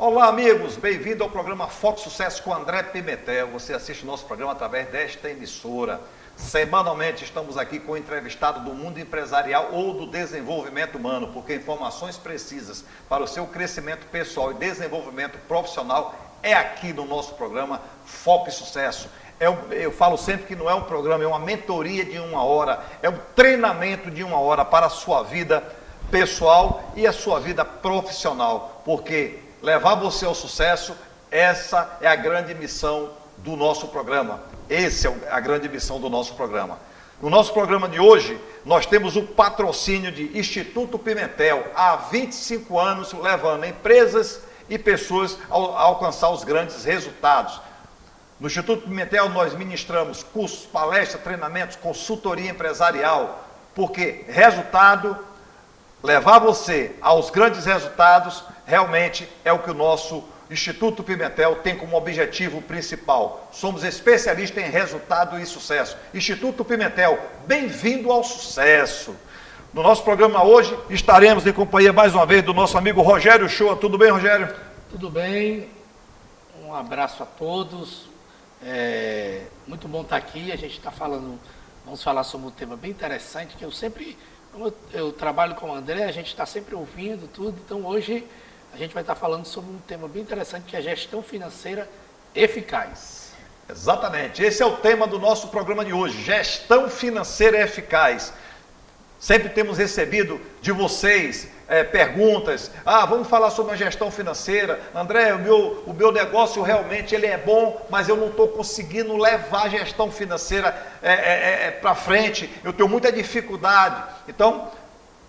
Olá, amigos, bem-vindo ao programa Foco Sucesso com André Pimentel. Você assiste o nosso programa através desta emissora. Semanalmente estamos aqui com o entrevistado do mundo empresarial ou do desenvolvimento humano, porque informações precisas para o seu crescimento pessoal e desenvolvimento profissional é aqui no nosso programa Foco e Sucesso. Eu falo sempre que não é um programa, é uma mentoria de 1 hora, é um treinamento de 1 hora para a sua vida pessoal e a sua vida profissional, porque levar você ao sucesso, essa é a grande missão do nosso programa. Essa é a grande missão do nosso programa. No nosso programa de hoje, nós temos o patrocínio de Instituto Pimentel, há 25 anos levando empresas e pessoas a alcançar os grandes resultados. No Instituto Pimentel nós ministramos cursos, palestras, treinamentos, consultoria empresarial, porque resultado, levar você aos grandes resultados, realmente é o que o nosso Instituto Pimentel tem como objetivo principal. Somos especialistas em resultado e sucesso. Instituto Pimentel, bem-vindo ao sucesso. No nosso programa hoje, estaremos em companhia mais uma vez do nosso amigo Rogério Shoa. Tudo bem, Rogério? Tudo bem, um abraço a todos. Muito bom estar aqui. A gente está vamos falar sobre um tema bem interessante, que como eu trabalho com o André, a gente está sempre ouvindo tudo, então hoje a gente vai estar falando sobre um tema bem interessante, que é a gestão financeira eficaz. Exatamente, esse é o tema do nosso programa de hoje, gestão financeira eficaz. Sempre temos recebido de vocês perguntas, vamos falar sobre a gestão financeira. André, o meu negócio realmente ele é bom, mas eu não estou conseguindo levar a gestão financeira para frente, eu tenho muita dificuldade. Então,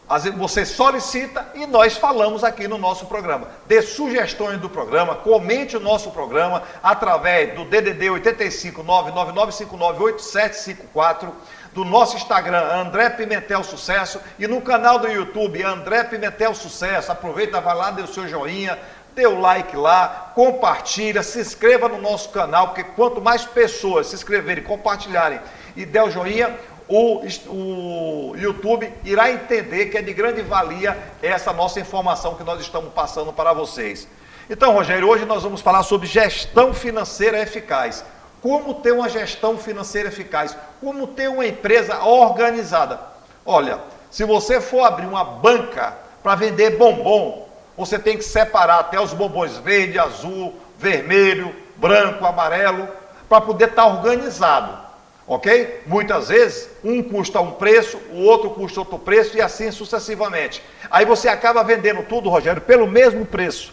às vezes você solicita e nós falamos aqui no nosso programa. Dê sugestões do programa, comente o nosso programa através do DDD 85 99959 8754, do nosso Instagram, André Pimentel Sucesso, e no canal do YouTube, André Pimentel Sucesso. Aproveita, vai lá, dê o seu joinha, dê o like lá, compartilha, se inscreva no nosso canal, porque quanto mais pessoas se inscreverem, compartilharem e der o joinha, o YouTube irá entender que é de grande valia essa nossa informação que nós estamos passando para vocês. Então, Rogério, hoje nós vamos falar sobre gestão financeira eficaz. Como ter uma gestão financeira eficaz? Como ter uma empresa organizada? Olha, se você for abrir uma banca para vender bombom, você tem que separar até os bombons verde, azul, vermelho, branco, amarelo, para poder estar organizado. Ok? Muitas vezes, um custa um preço, o outro custa outro preço e assim sucessivamente. Aí você acaba vendendo tudo, Rogério, pelo mesmo preço.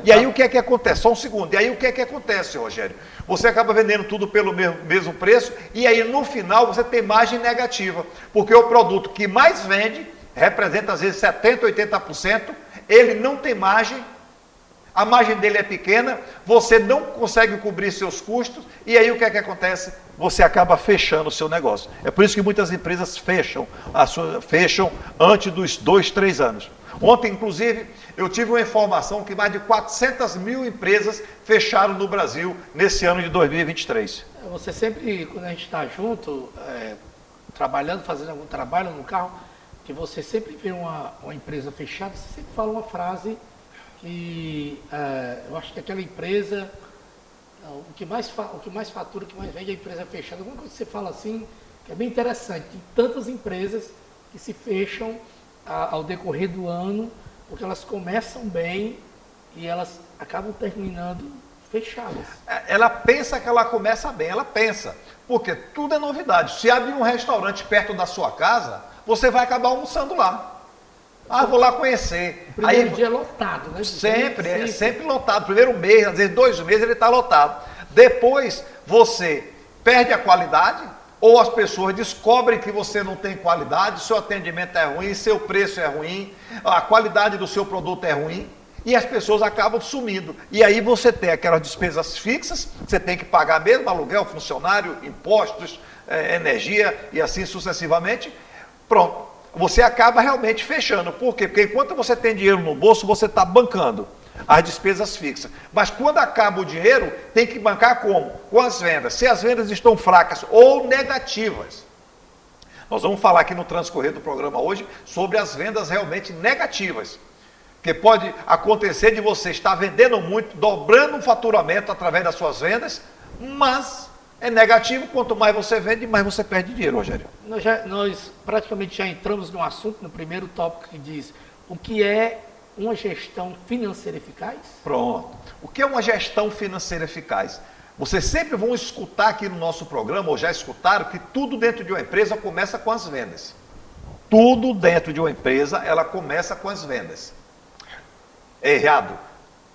E aí o que é que acontece? Só um segundo. E aí o que é que acontece, Rogério? Você acaba vendendo tudo pelo mesmo preço e aí no final você tem margem negativa. Porque o produto que mais vende, representa às vezes 70%, 80%, ele não tem margem, a margem dele é pequena, você não consegue cobrir seus custos e aí o que é que acontece? Você acaba fechando o seu negócio. É por isso que muitas empresas fecham antes dos 2, 3 anos. Ontem, inclusive, eu tive uma informação que mais de 400 mil empresas fecharam no Brasil nesse ano de 2023. Você sempre, quando a gente está junto, trabalhando, fazendo algum trabalho no carro, que você sempre vê uma empresa fechada, você sempre fala uma frase que eu acho que aquela empresa, o que mais fatura, o que mais vende é a empresa fechada. Alguma coisa que você fala assim, que é bem interessante. Tem tantas empresas que se fecham ao decorrer do ano, porque elas começam bem e elas acabam terminando fechadas. Ela pensa que ela começa bem, ela pensa, porque tudo é novidade. Se abrir um restaurante perto da sua casa, você vai acabar almoçando lá. Vou lá conhecer. O primeiro dia é lotado, né? Sempre lotado. Primeiro mês, às vezes 2 meses ele está lotado. Depois você perde a qualidade, ou as pessoas descobrem que você não tem qualidade, seu atendimento é ruim, seu preço é ruim, a qualidade do seu produto é ruim, e as pessoas acabam sumindo. E aí você tem aquelas despesas fixas, você tem que pagar mesmo aluguel, funcionário, impostos, energia e assim sucessivamente. Pronto, você acaba realmente fechando. Por quê? Porque enquanto você tem dinheiro no bolso, você está bancando as despesas fixas. Mas quando acaba o dinheiro, tem que bancar como? Com as vendas. Se as vendas estão fracas ou negativas. Nós vamos falar aqui no transcorrer do programa hoje sobre as vendas realmente negativas. Porque pode acontecer de você estar vendendo muito, dobrando o faturamento através das suas vendas, mas é negativo, quanto mais você vende, mais você perde dinheiro, Rogério. Nós praticamente já entramos no assunto, no primeiro tópico que diz o que é uma gestão financeira eficaz? Pronto. O que é uma gestão financeira eficaz? Vocês sempre vão escutar aqui no nosso programa, ou já escutaram, que tudo dentro de uma empresa começa com as vendas. Tudo dentro de uma empresa, ela começa com as vendas. É errado.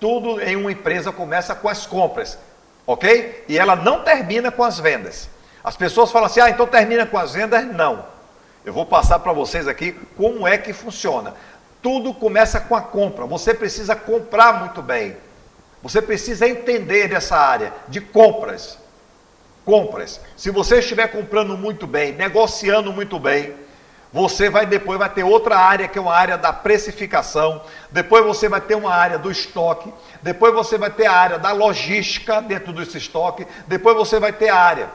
Tudo em uma empresa começa com as compras, ok? E ela não termina com as vendas. As pessoas falam assim, então termina com as vendas? Não. Eu vou passar para vocês aqui como é que funciona. Tudo começa com a compra. Você precisa comprar muito bem. Você precisa entender dessa área de compras. Compras. Se você estiver comprando muito bem, negociando muito bem, você depois vai ter outra área, que é uma área da precificação. Depois você vai ter uma área do estoque. Depois você vai ter a área da logística dentro desse estoque. Depois você vai ter a área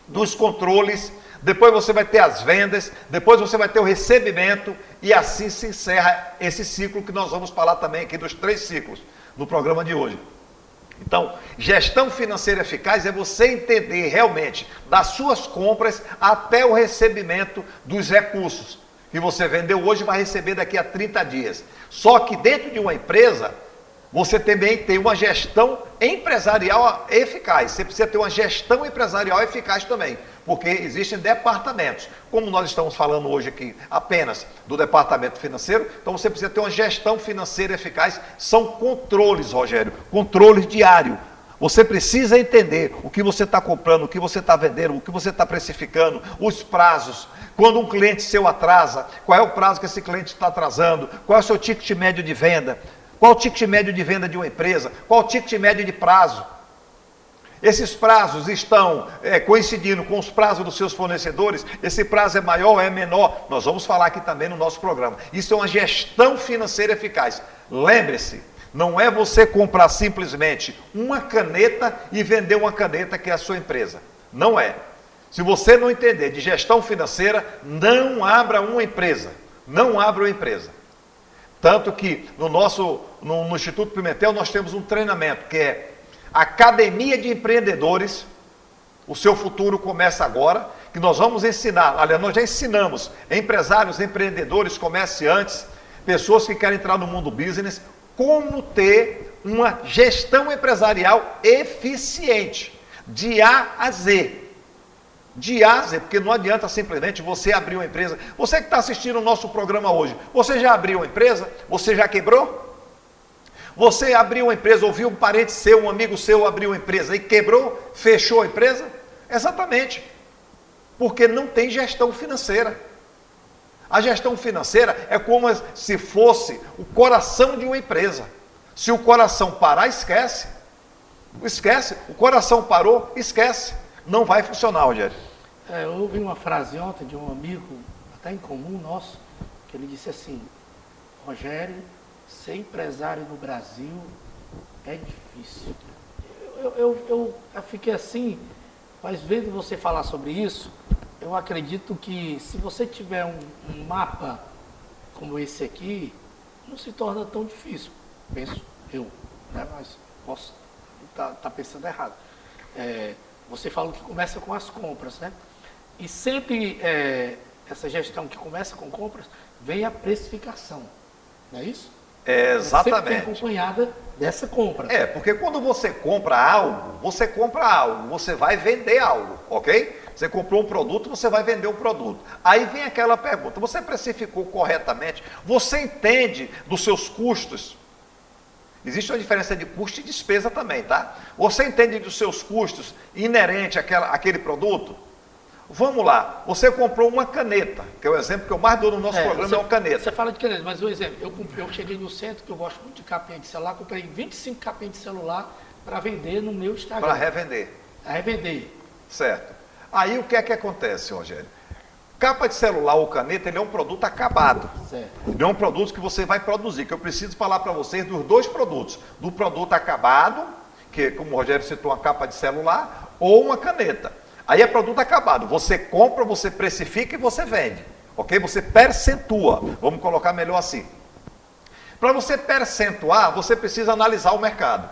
dos controles. Depois você vai ter as vendas. Depois você vai ter o recebimento. E assim se encerra esse ciclo que nós vamos falar também aqui dos 3 ciclos no programa de hoje. Então, gestão financeira eficaz é você entender realmente das suas compras até o recebimento dos recursos que você vendeu hoje vai receber daqui a 30 dias. Só que dentro de uma empresa, você também tem uma gestão empresarial eficaz. Você precisa ter uma gestão empresarial eficaz também, porque existem departamentos. Como nós estamos falando hoje aqui apenas do departamento financeiro, então você precisa ter uma gestão financeira eficaz. São controles, Rogério, controles diários. Você precisa entender o que você está comprando, o que você está vendendo, o que você está precificando, os prazos. Quando um cliente seu atrasa, qual é o prazo que esse cliente está atrasando? Qual é o seu ticket médio de venda? Qual o ticket médio de venda de uma empresa? Qual o ticket médio de prazo? Esses prazos estão coincidindo com os prazos dos seus fornecedores? Esse prazo é maior ou é menor? Nós vamos falar aqui também no nosso programa. Isso é uma gestão financeira eficaz. Lembre-se, não é você comprar simplesmente uma caneta e vender uma caneta que é a sua empresa. Não é. Se você não entender de gestão financeira, não abra uma empresa. Não abra uma empresa. Tanto que no Instituto Pimentel nós temos um treinamento que é Academia de Empreendedores. O seu futuro começa agora, que nós vamos ensinar, aliás, nós já ensinamos empresários, empreendedores, comerciantes, pessoas que querem entrar no mundo business, como ter uma gestão empresarial eficiente, de A a Z. De A a Z, porque não adianta simplesmente você abrir uma empresa. Você que está assistindo o nosso programa hoje, você já abriu uma empresa? Você já quebrou? Você abriu uma empresa, ouviu um parente seu, um amigo seu abriu uma empresa e quebrou, fechou a empresa? Exatamente. Porque não tem gestão financeira. A gestão financeira é como se fosse o coração de uma empresa. Se o coração parar, esquece. Esquece. O coração parou, esquece. Não vai funcionar, Rogério. Eu ouvi uma frase ontem de um amigo, até em comum nosso, que ele disse assim: Rogério, ser empresário no Brasil é difícil. Eu fiquei assim, mas vendo você falar sobre isso, eu acredito que se você tiver um mapa como esse aqui, não se torna tão difícil, penso eu, né? Mas posso estar pensando errado. Você falou que começa com as compras, né? E sempre essa gestão que começa com compras, vem a precificação, não é isso? Exatamente. Sempre acompanhada dessa compra. Porque quando você compra algo, você vai vender algo, ok? Você comprou um produto, você vai vender um produto. Aí vem aquela pergunta, você precificou corretamente? Você entende dos seus custos? Existe uma diferença de custo e despesa também, tá? Você entende dos seus custos inerente àquele produto? Vamos lá, você comprou uma caneta, que é o exemplo que eu mais dou no nosso programa, é uma caneta. Você fala de caneta, mas um exemplo, eu cheguei no centro, que eu gosto muito de capinha de celular, comprei 25 capinhas de celular para vender no meu Instagram. Para revender. Para revender. Certo. Aí o que é que acontece, Rogério? Capa de celular ou caneta, ele é um produto acabado. Certo. Ele é um produto que você vai produzir, que eu preciso falar para vocês dos 2 produtos. Do produto acabado, que como o Rogério citou, uma capa de celular, ou uma caneta. Aí é produto acabado. Você compra, você precifica e você vende. Ok? Você percentua. Vamos colocar melhor assim. Para você percentuar, você precisa analisar o mercado.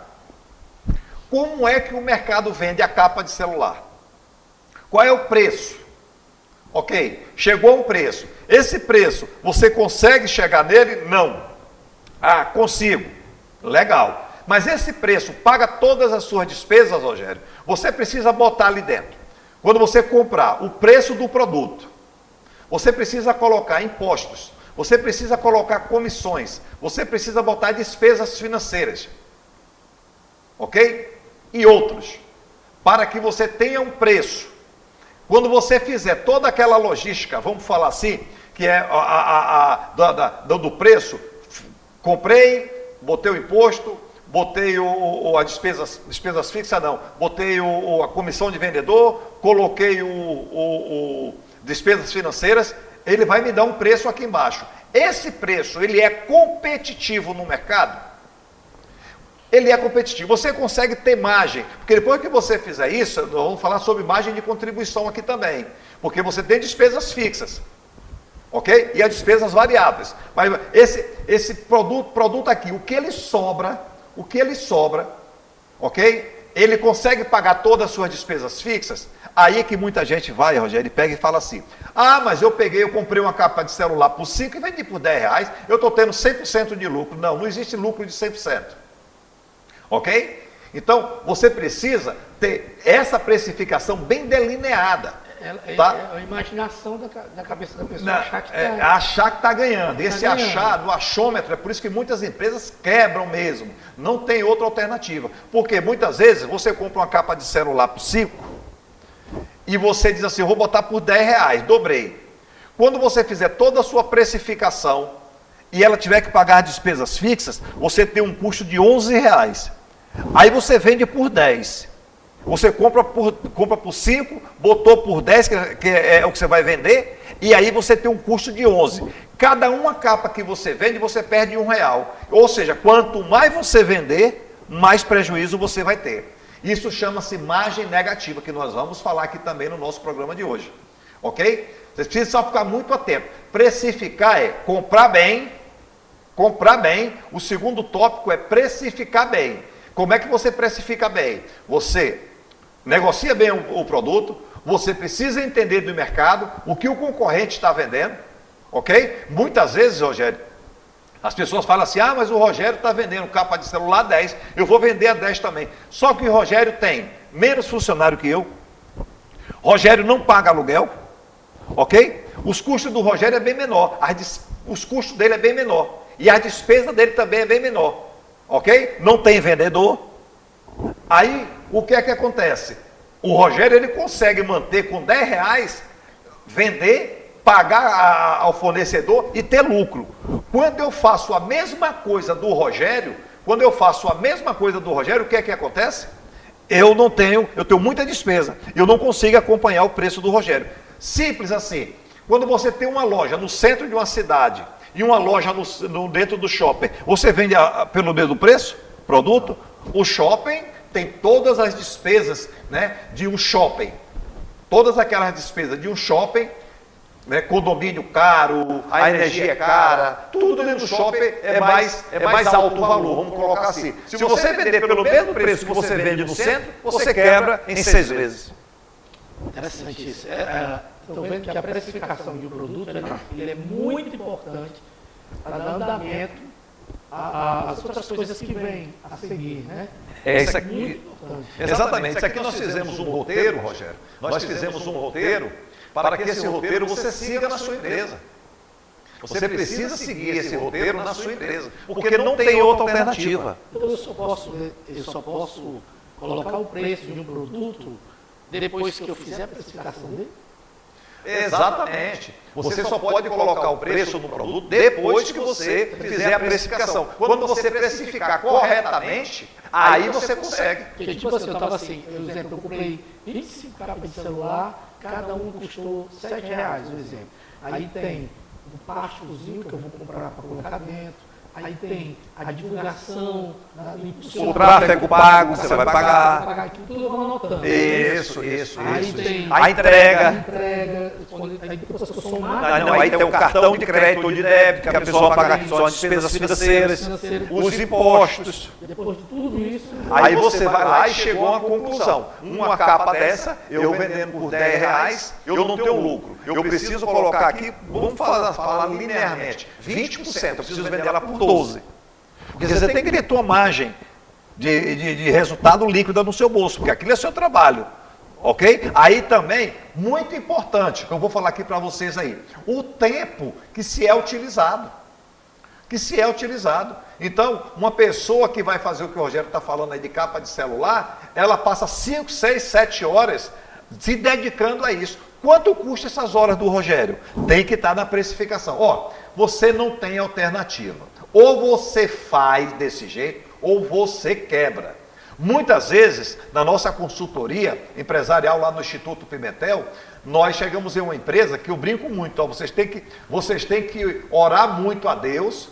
Como é que o mercado vende a capa de celular? Qual é o preço? Ok, chegou um preço. Esse preço, você consegue chegar nele? Não. Ah, consigo. Legal. Mas esse preço paga todas as suas despesas, Rogério? Você precisa botar ali dentro. Quando você comprar o preço do produto, você precisa colocar impostos, você precisa colocar comissões, você precisa botar despesas financeiras. Ok? E outros. Para que você tenha um preço. Quando você fizer toda aquela logística, vamos falar assim, que é do preço, comprei, botei o imposto, botei as despesas fixas, não, botei a comissão de vendedor, coloquei despesas financeiras, ele vai me dar um preço aqui embaixo. Esse preço, ele é competitivo no mercado? Ele é competitivo. Você consegue ter margem, porque depois que você fizer isso, nós vamos falar sobre margem de contribuição aqui também, porque você tem despesas fixas, ok? E as despesas variáveis. Mas esse produto aqui, o que ele sobra, ok? Ele consegue pagar todas as suas despesas fixas? Aí é que muita gente vai, Rogério, e pega e fala assim, ah, mas eu comprei uma capa de celular por 5 e vendi por 10 reais, eu estou tendo 100% de lucro. Não, não existe lucro de 100%. Ok? Então, você precisa ter essa precificação bem delineada. Tá? É a imaginação da cabeça da pessoa achar que está ganhando. Esse achar do achômetro, é por isso que muitas empresas quebram mesmo. Não tem outra alternativa. Porque muitas vezes você compra uma capa de celular por 5 e você diz assim, eu vou botar por 10 reais, dobrei. Quando você fizer toda a sua precificação e ela tiver que pagar despesas fixas, você tem um custo de 11 reais. Aí você vende por 10. Você compra por 5, botou por 10, que é o que você vai vender, e aí você tem um custo de 11. Cada uma capa que você vende, você perde R$1. Ou seja, quanto mais você vender, mais prejuízo você vai ter. Isso chama-se margem negativa, que nós vamos falar aqui também no nosso programa de hoje. Ok? Vocês precisam só ficar muito atentos. Precificar é comprar bem. O segundo tópico é precificar bem. Como é que você precifica bem? Você negocia bem o produto, você precisa entender do mercado, o que o concorrente está vendendo, ok? Muitas vezes, Rogério, as pessoas falam assim, ah, mas o Rogério está vendendo capa de celular a 10, eu vou vender a 10 também. Só que o Rogério tem menos funcionário que eu, Rogério não paga aluguel, ok? Os custos do Rogério é bem menor, os custos dele é bem menor, e a despesa dele também é bem menor. Ok? Não tem vendedor. Aí, o que é que acontece? O Rogério, ele consegue manter com 10 reais, vender, pagar ao fornecedor e ter lucro. Quando eu faço a mesma coisa do Rogério, o que é que acontece? Eu tenho muita despesa. Eu não consigo acompanhar o preço do Rogério. Simples assim. Quando você tem uma loja no centro de uma cidade, e uma loja dentro do shopping, você vende pelo mesmo preço, produto? O shopping tem todas as despesas, né, de um shopping. Todas aquelas despesas de um shopping, né, condomínio caro, a energia é cara, tudo dentro do shopping é mais alto o valor, vamos colocar assim. Se você vender pelo mesmo preço que você vende no centro, você quebra em 6 vezes. Interessante isso. Estou vendo que a precificação de um produto ele é muito importante para dar andamento às outras coisas que vêm a seguir, né? Isso aqui, muito importante. Exatamente. Isso aqui nós fizemos um roteiro, Rogério. Nós fizemos um roteiro para que esse roteiro você siga na sua empresa. Você precisa seguir esse roteiro na sua empresa, porque não tem outra alternativa. Então eu só posso colocar o preço de um produto depois que eu fizer a precificação dele? Exatamente. Você só pode colocar o preço no produto depois que você fizer a precificação. Quando você precificar corretamente, aí você consegue. Porque, tipo assim, eu estava assim, por exemplo, eu comprei 25 capas de celular, cada um custou R$7, por exemplo. Aí tem um plásticozinho que eu vou comprar para colocar dentro, aí tem a divulgação, o tráfego pago, você vai pagar. Aquilo tudo eu vou anotando. Isso. Aí tem A entrega. Aí depois que eu somar, Aí tem o cartão de crédito ou de débito, que a pessoa paga só as despesas financeiras, os impostos. depois de tudo isso, Aí você vai lá e chegou a uma conclusão. Uma capa dessa, eu vendendo por R$10, eu não tenho lucro. Eu preciso colocar aqui, vamos falar linearmente, 20%, eu preciso vender ela por 12%. Porque você tem que ter tua margem de resultado líquida no seu bolso, porque aquilo é seu trabalho. Ok? Aí também, muito importante, que eu vou falar aqui para vocês aí, o tempo que se é utilizado. Então, uma pessoa que vai fazer o que o Rogério está falando aí de capa de celular, ela passa 5, 6, 7 horas se dedicando a isso. Quanto custa essas horas do Rogério? Tem que estar na precificação. Ó, você não tem alternativa. Ou você faz desse jeito, ou você quebra. Muitas vezes, na nossa consultoria empresarial lá no Instituto Pimentel, nós chegamos em uma empresa que eu brinco muito, ó, vocês têm que orar muito a Deus,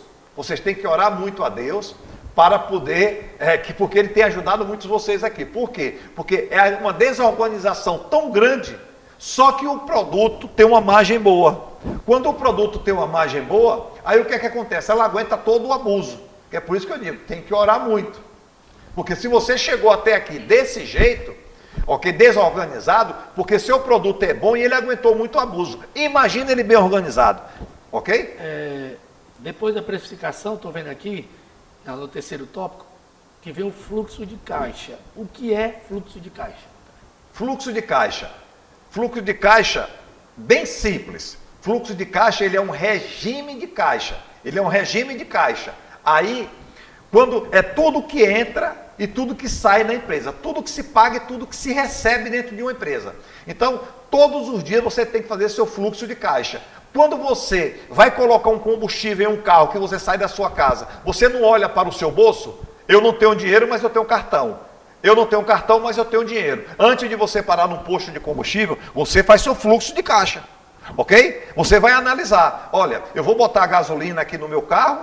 para poder, porque Ele tem ajudado muitos de vocês aqui. Por quê? Porque é uma desorganização tão grande, só que o produto tem uma margem boa. Quando o produto tem uma margem boa, aí o que é que acontece? Ela aguenta todo o abuso. É por isso que eu digo, tem que orar muito. Porque se você chegou até aqui desse jeito, ok, desorganizado, porque seu produto é bom e ele aguentou muito abuso. Imagina ele bem organizado, ok? Depois da precificação, estou vendo aqui, no terceiro tópico, que vem o fluxo de caixa. O que é fluxo de caixa? Fluxo de caixa. Fluxo de caixa, bem simples. Fluxo de caixa, ele é um regime de caixa. Aí, quando é tudo que entra e tudo que sai na empresa, tudo que se paga e tudo que se recebe dentro de uma empresa. Então, todos os dias você tem que fazer seu fluxo de caixa. Quando você vai colocar um combustível em um carro que você sai da sua casa, você não olha para o seu bolso? Eu não tenho dinheiro, mas eu tenho cartão. Eu não tenho cartão, mas eu tenho dinheiro. Antes de você parar num posto de combustível, você faz seu fluxo de caixa. Ok? Você vai analisar. Olha, eu vou botar a gasolina aqui no meu carro,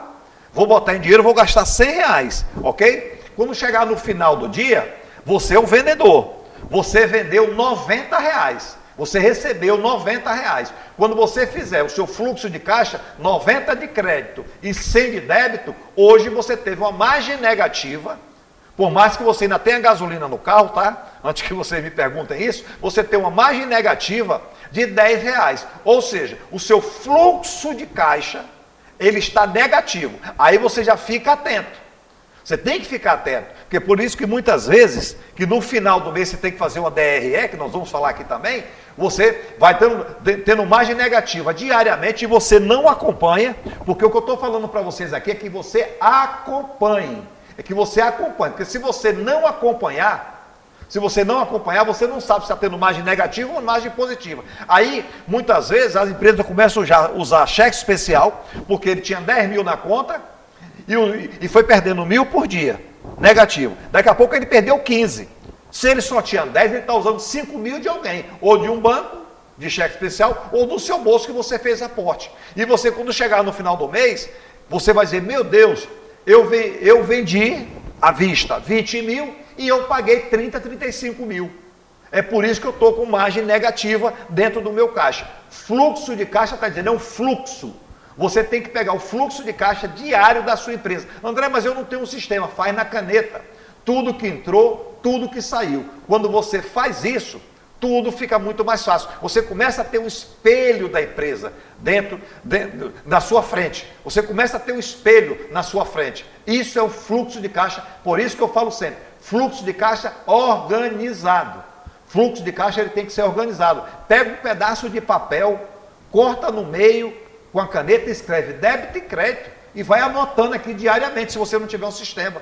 vou botar em dinheiro, vou gastar R$100. Ok? Quando chegar no final do dia, você é o vendedor. Você vendeu R$90. Você recebeu R$90. Quando você fizer o seu fluxo de caixa, 90 de crédito e 100 de débito, hoje você teve uma margem negativa. Por mais que você ainda tenha gasolina no carro, tá? Antes que vocês me perguntem isso, você tem uma margem negativa de R$10. Ou seja, o seu fluxo de caixa, ele está negativo. Aí você já fica atento. Você tem que ficar atento, porque por isso que muitas vezes, que no final do mês você tem que fazer uma DRE, que nós vamos falar aqui também, você vai tendo margem negativa diariamente e você não acompanha, porque o que eu estou falando para vocês aqui é que você acompanhe. Porque se você não acompanhar, você não sabe se está tendo margem negativa ou margem positiva. Aí, muitas vezes, as empresas começam a usar cheque especial, porque ele tinha 10 mil na conta, e foi perdendo 1.000 por dia, negativo. Daqui a pouco ele perdeu 15. Se ele só tinha 10, ele está usando 5 mil de alguém, ou de um banco, de cheque especial, ou do seu bolso que você fez aporte. E você, quando chegar no final do mês, você vai dizer, meu Deus, eu vendi à vista 20 mil e eu paguei 30, 35 mil. É por isso que eu estou com margem negativa dentro do meu caixa. Fluxo de caixa está dizendo, é um fluxo. Você tem que pegar o fluxo de caixa diário da sua empresa. André, mas eu não tenho um sistema. Faz na caneta. Tudo que entrou, tudo que saiu. Quando você faz isso, tudo fica muito mais fácil. Você começa a ter um espelho da empresa dentro da sua frente. Você começa a ter um espelho na sua frente. Isso é o fluxo de caixa. Por isso que eu falo sempre, fluxo de caixa organizado. Fluxo de caixa ele tem que ser organizado. Pega um pedaço de papel, corta no meio, com a caneta escreve débito e crédito e vai anotando aqui diariamente, se você não tiver um sistema.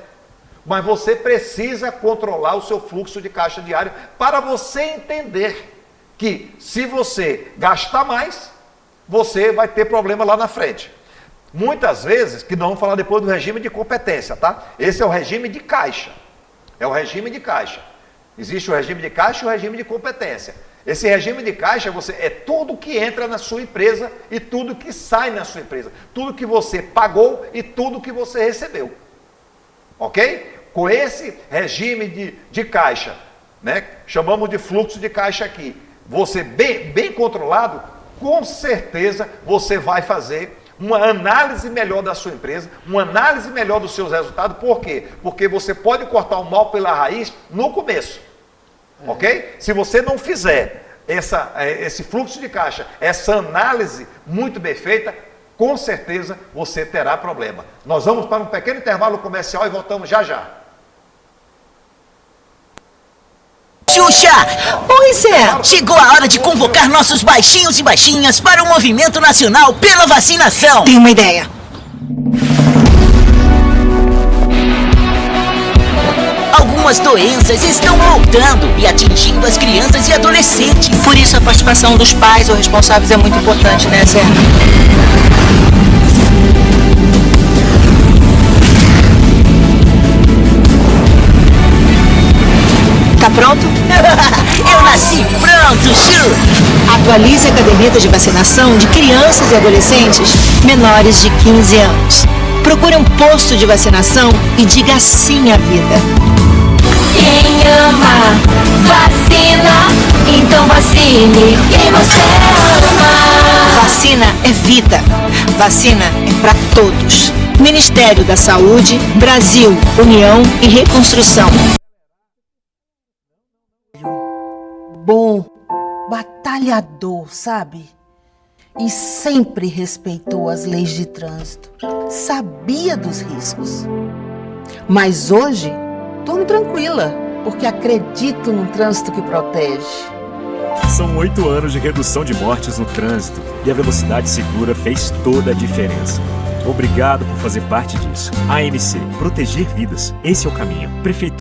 Mas você precisa controlar o seu fluxo de caixa diário para você entender que se você gastar mais, você vai ter problema lá na frente. Muitas vezes, que nós vamos falar depois do regime de competência, tá? Esse é o regime de caixa. Existe o regime de caixa e o regime de competência. Esse regime de caixa é tudo que entra na sua empresa e tudo que sai na sua empresa. Tudo que você pagou e tudo que você recebeu. ok? Com esse regime de caixa, né? Chamamos de fluxo de caixa aqui. Você bem controlado, com certeza você vai fazer uma análise melhor da sua empresa, uma análise melhor dos seus resultados. Por quê? Porque você pode cortar o mal pela raiz no começo, ok? Se você não fizer esse fluxo de caixa, essa análise muito bem feita, com certeza você terá problema. Nós vamos para um pequeno intervalo comercial e voltamos já já. Xuxa! Pois é, chegou a hora de convocar nossos baixinhos e baixinhas para o movimento nacional pela vacinação. Tenho uma ideia. Algumas doenças estão voltando e atingindo as crianças e adolescentes. Por isso a participação dos pais ou responsáveis é muito importante, né, Sérgio? Tá pronto? Eu nasci pronto, Chu! Atualize a caderneta de vacinação de crianças e adolescentes menores de 15 anos. Procure um posto de vacinação e diga sim à vida. Quem ama, vacina, então vacine quem você ama. Vacina é vida. Vacina é para todos. Ministério da Saúde, Brasil, União e Reconstrução. Bom, batalhador, sabe? E sempre respeitou as leis de trânsito. Sabia dos riscos. Mas hoje, tô tranquila, porque acredito num trânsito que protege. São 8 anos de redução de mortes no trânsito e a velocidade segura fez toda a diferença. Obrigado por fazer parte disso. AMC, proteger vidas. Esse é o caminho. Prefeitura.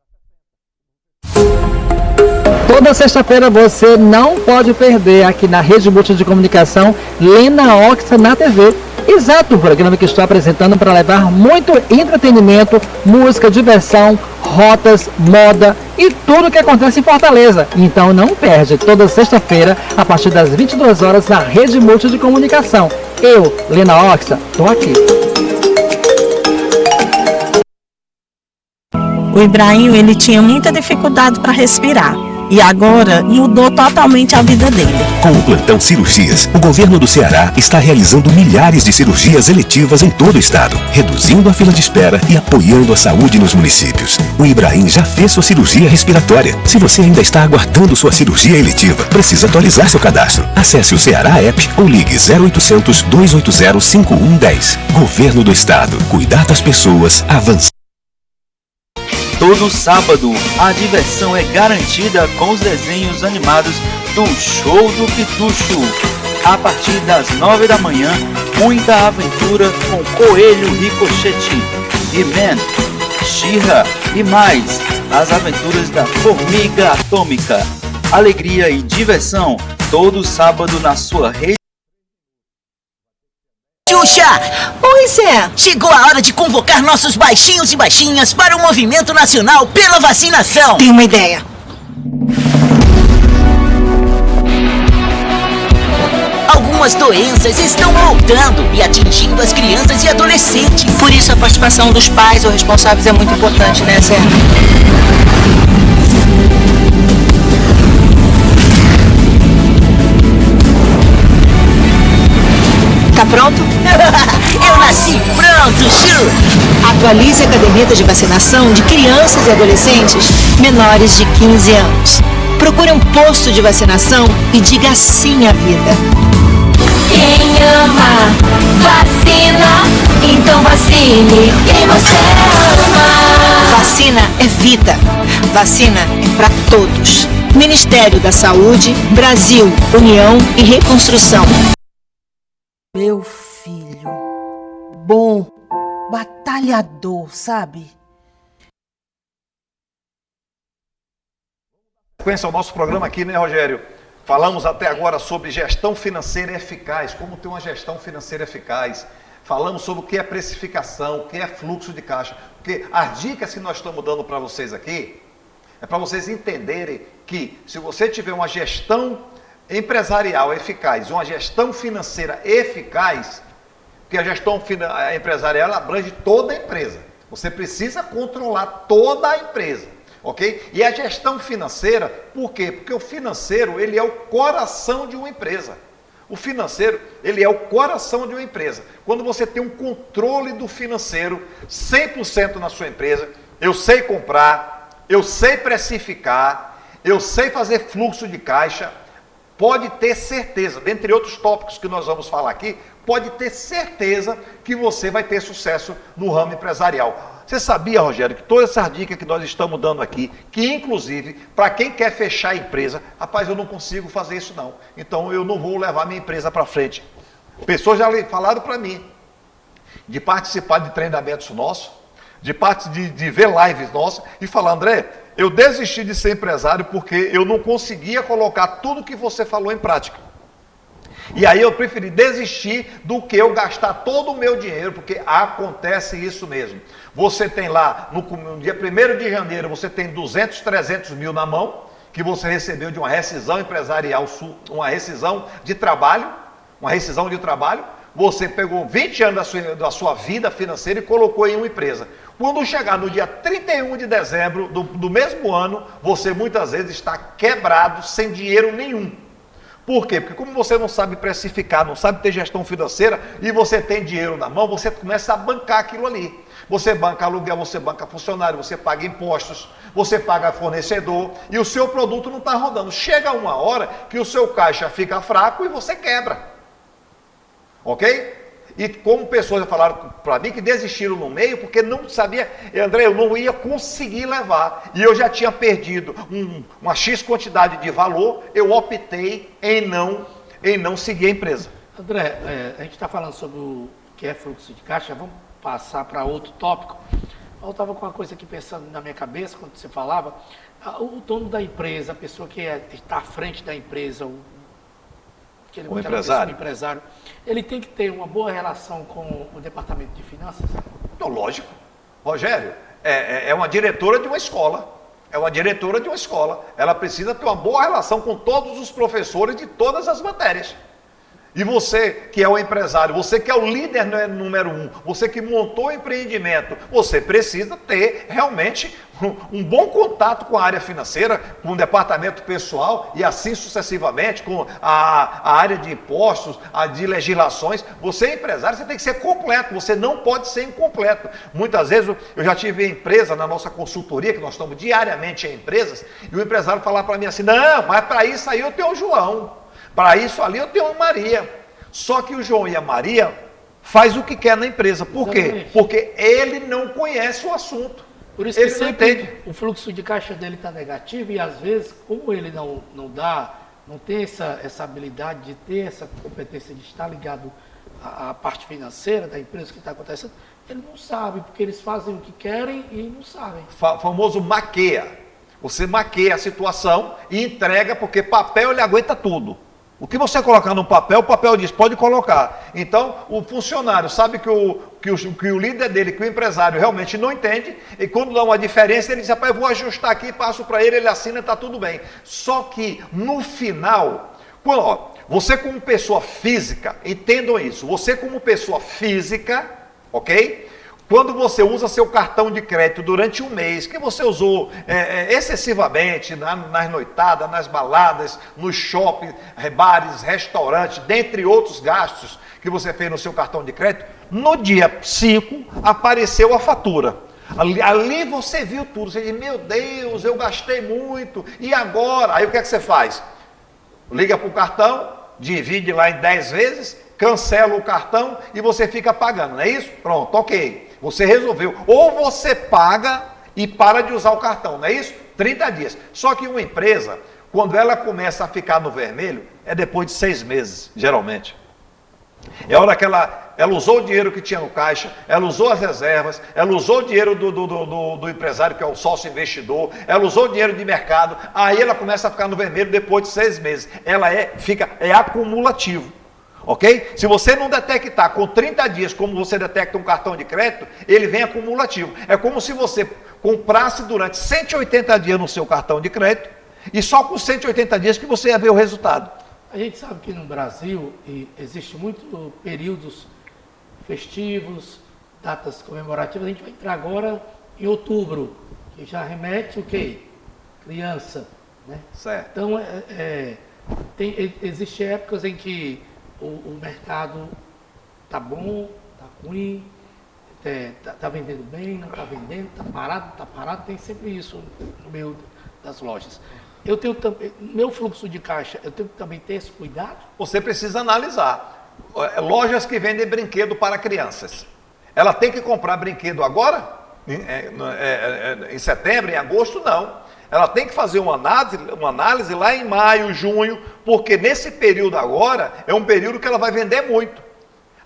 Toda sexta-feira você não pode perder aqui na Rede Multi de Comunicação Lena Oxa na TV. Exato, o programa que estou apresentando para levar muito entretenimento, música, diversão, rotas, moda e tudo o que acontece em Fortaleza. Então não perde, toda sexta-feira, a partir das 22 horas, na Rede Multi de Comunicação. Eu, Lena Oxa, estou aqui. O Ibrahim, ele tinha muita dificuldade para respirar. E agora mudou totalmente a vida dele. Com o Plantão Cirurgias, o governo do Ceará está realizando milhares de cirurgias eletivas em todo o estado, reduzindo a fila de espera e apoiando a saúde nos municípios. O Ibrahim já fez sua cirurgia respiratória. Se você ainda está aguardando sua cirurgia eletiva, precisa atualizar seu cadastro. Acesse o Ceará App ou ligue 0800 280 5110. Governo do Estado. Cuidar das pessoas, avançar. Todo sábado, a diversão é garantida com os desenhos animados do Show do Pitucho. A partir das 9 da manhã, muita aventura com Coelho Ricochete, He-Man, She-Ra e mais. As aventuras da Formiga Atômica. Alegria e diversão, todo sábado na sua rede. Xuxa! Pois é, chegou a hora de convocar nossos baixinhos e baixinhas para o movimento nacional pela vacinação. Tenho uma ideia. Algumas doenças estão voltando e atingindo as crianças e adolescentes. Por isso a participação dos pais ou responsáveis é muito importante, né, Sérgio? Tá pronto? Eu nasci pronto, Chu! Atualize a caderneta de vacinação de crianças e adolescentes menores de 15 anos. Procure um posto de vacinação e diga sim à vida. Quem ama, vacina, então vacine quem você ama. Vacina é vida. Vacina é para todos. Ministério da Saúde, Brasil, União e Reconstrução. Meu filho, bom, batalhador, sabe? Sequência ao nosso programa aqui, né, Rogério? Falamos até agora sobre gestão financeira eficaz, como ter uma gestão financeira eficaz. Falamos sobre o que é precificação, o que é fluxo de caixa. Porque as dicas que nós estamos dando para vocês aqui é para vocês entenderem que se você tiver uma gestão empresarial eficaz, uma gestão financeira eficaz, porque a gestão empresarial abrange toda a empresa. Você precisa controlar toda a empresa, ok? E a gestão financeira, por quê? Porque o financeiro, ele é o coração de uma empresa. O financeiro, ele é o coração de uma empresa. Quando você tem um controle do financeiro 100% na sua empresa, eu sei comprar, eu sei precificar, eu sei fazer fluxo de caixa, pode ter certeza, dentre outros tópicos que nós vamos falar aqui, pode ter certeza que você vai ter sucesso no ramo empresarial. Você sabia, Rogério, que todas essas dicas que nós estamos dando aqui, que inclusive, para quem quer fechar a empresa, rapaz, eu não consigo fazer isso não, então eu não vou levar minha empresa para frente. Pessoas já falaram para mim, de participar de treinamentos nossos, de ver lives nossas, e falar, André, eu desisti de ser empresário porque eu não conseguia colocar tudo que você falou em prática. E aí eu preferi desistir do que eu gastar todo o meu dinheiro, porque acontece isso mesmo. Você tem lá, no dia 1º de janeiro, você tem 200, 300 mil na mão, que você recebeu de uma rescisão empresarial, uma rescisão de trabalho, você pegou 20 anos da sua vida financeira e colocou em uma empresa. Quando chegar no dia 31 de dezembro do mesmo ano, você muitas vezes está quebrado, sem dinheiro nenhum. Por quê? Porque como você não sabe precificar, não sabe ter gestão financeira e você tem dinheiro na mão, você começa a bancar aquilo ali. Você banca aluguel, você banca funcionário, você paga impostos, você paga fornecedor e o seu produto não está rodando. Chega uma hora que o seu caixa fica fraco e você quebra. Ok? E como pessoas falaram para mim que desistiram no meio porque não sabia, André, eu não ia conseguir levar. E eu já tinha perdido uma X quantidade de valor, eu optei em não seguir a empresa. André, a gente está falando sobre o que é fluxo de caixa, vamos passar para outro tópico. Eu estava com uma coisa aqui pensando na minha cabeça quando você falava, o dono da empresa, a pessoa que está à frente da empresa, o empresário, ele tem que ter uma boa relação com o departamento de finanças? Não, lógico. Rogério, é uma diretora de uma escola. Ela precisa ter uma boa relação com todos os professores de todas as matérias. E você que é o empresário, você que é o líder número 1, você que montou o empreendimento, você precisa ter realmente um bom contato com a área financeira, com o departamento pessoal e assim sucessivamente, com a área de impostos, a de legislações. Você é empresário, você tem que ser completo, você não pode ser incompleto. Muitas vezes eu já tive empresa na nossa consultoria, que nós estamos diariamente em empresas, e o empresário falar para mim assim, não, mas para isso aí eu tenho o João. Para isso ali eu tenho a Maria. Só que o João e a Maria faz o que quer na empresa. Por quê? Porque ele não conhece o assunto. Por isso que ele não entende. O fluxo de caixa dele está negativo e às vezes, como ele não tem essa habilidade de ter essa competência de estar ligado à parte financeira da empresa que está acontecendo, ele não sabe, porque eles fazem o que querem e não sabem. Famoso maqueia. Você maqueia a situação e entrega, porque papel ele aguenta tudo. O que você colocar no papel, o papel diz, pode colocar. Então, o funcionário sabe que o líder dele, que o empresário realmente não entende, e quando dá uma diferença, ele diz, rapaz, eu vou ajustar aqui, passo para ele, ele assina, está tudo bem. Só que, no final, você como pessoa física, entendam isso, você como pessoa física, ok? Quando você usa seu cartão de crédito durante um mês, que você usou excessivamente nas noitadas, nas baladas, nos shoppings, bares, restaurantes, dentre outros gastos que você fez no seu cartão de crédito, no dia 5 apareceu a fatura. Ali você viu tudo, você diz, meu Deus, eu gastei muito, e agora? Aí o que é que você faz? Liga para o cartão, divide lá em 10 vezes, cancela o cartão e você fica pagando, não é isso? Pronto, ok. Você resolveu. Ou você paga e para de usar o cartão, não é isso? 30 dias. Só que uma empresa, quando ela começa a ficar no vermelho, é depois de 6 meses, geralmente. É a hora que ela usou o dinheiro que tinha no caixa, ela usou as reservas, ela usou o dinheiro do empresário, que é o sócio investidor, ela usou o dinheiro de mercado, aí ela começa a ficar no vermelho depois de 6 meses. Ela é acumulativo. Ok? Se você não detectar com 30 dias, como você detecta um cartão de crédito, ele vem acumulativo. É como se você comprasse durante 180 dias no seu cartão de crédito e só com 180 dias que você ia ver o resultado. A gente sabe que no Brasil existe muitos períodos festivos, datas comemorativas, a gente vai entrar agora em outubro, que já remete o quê? Criança, né? Certo. Então, existem épocas em que o mercado tá bom, tá ruim, tá vendendo bem, não tá vendendo, tá parado, tem sempre isso no meio das lojas. Eu tenho também, meu fluxo de caixa, eu tenho que também ter esse cuidado? Você precisa analisar. Lojas que vendem brinquedo para crianças. Ela tem que comprar brinquedo agora? Em setembro, em agosto, não. Ela tem que fazer uma análise lá em maio, junho, porque nesse período agora é um período que ela vai vender muito.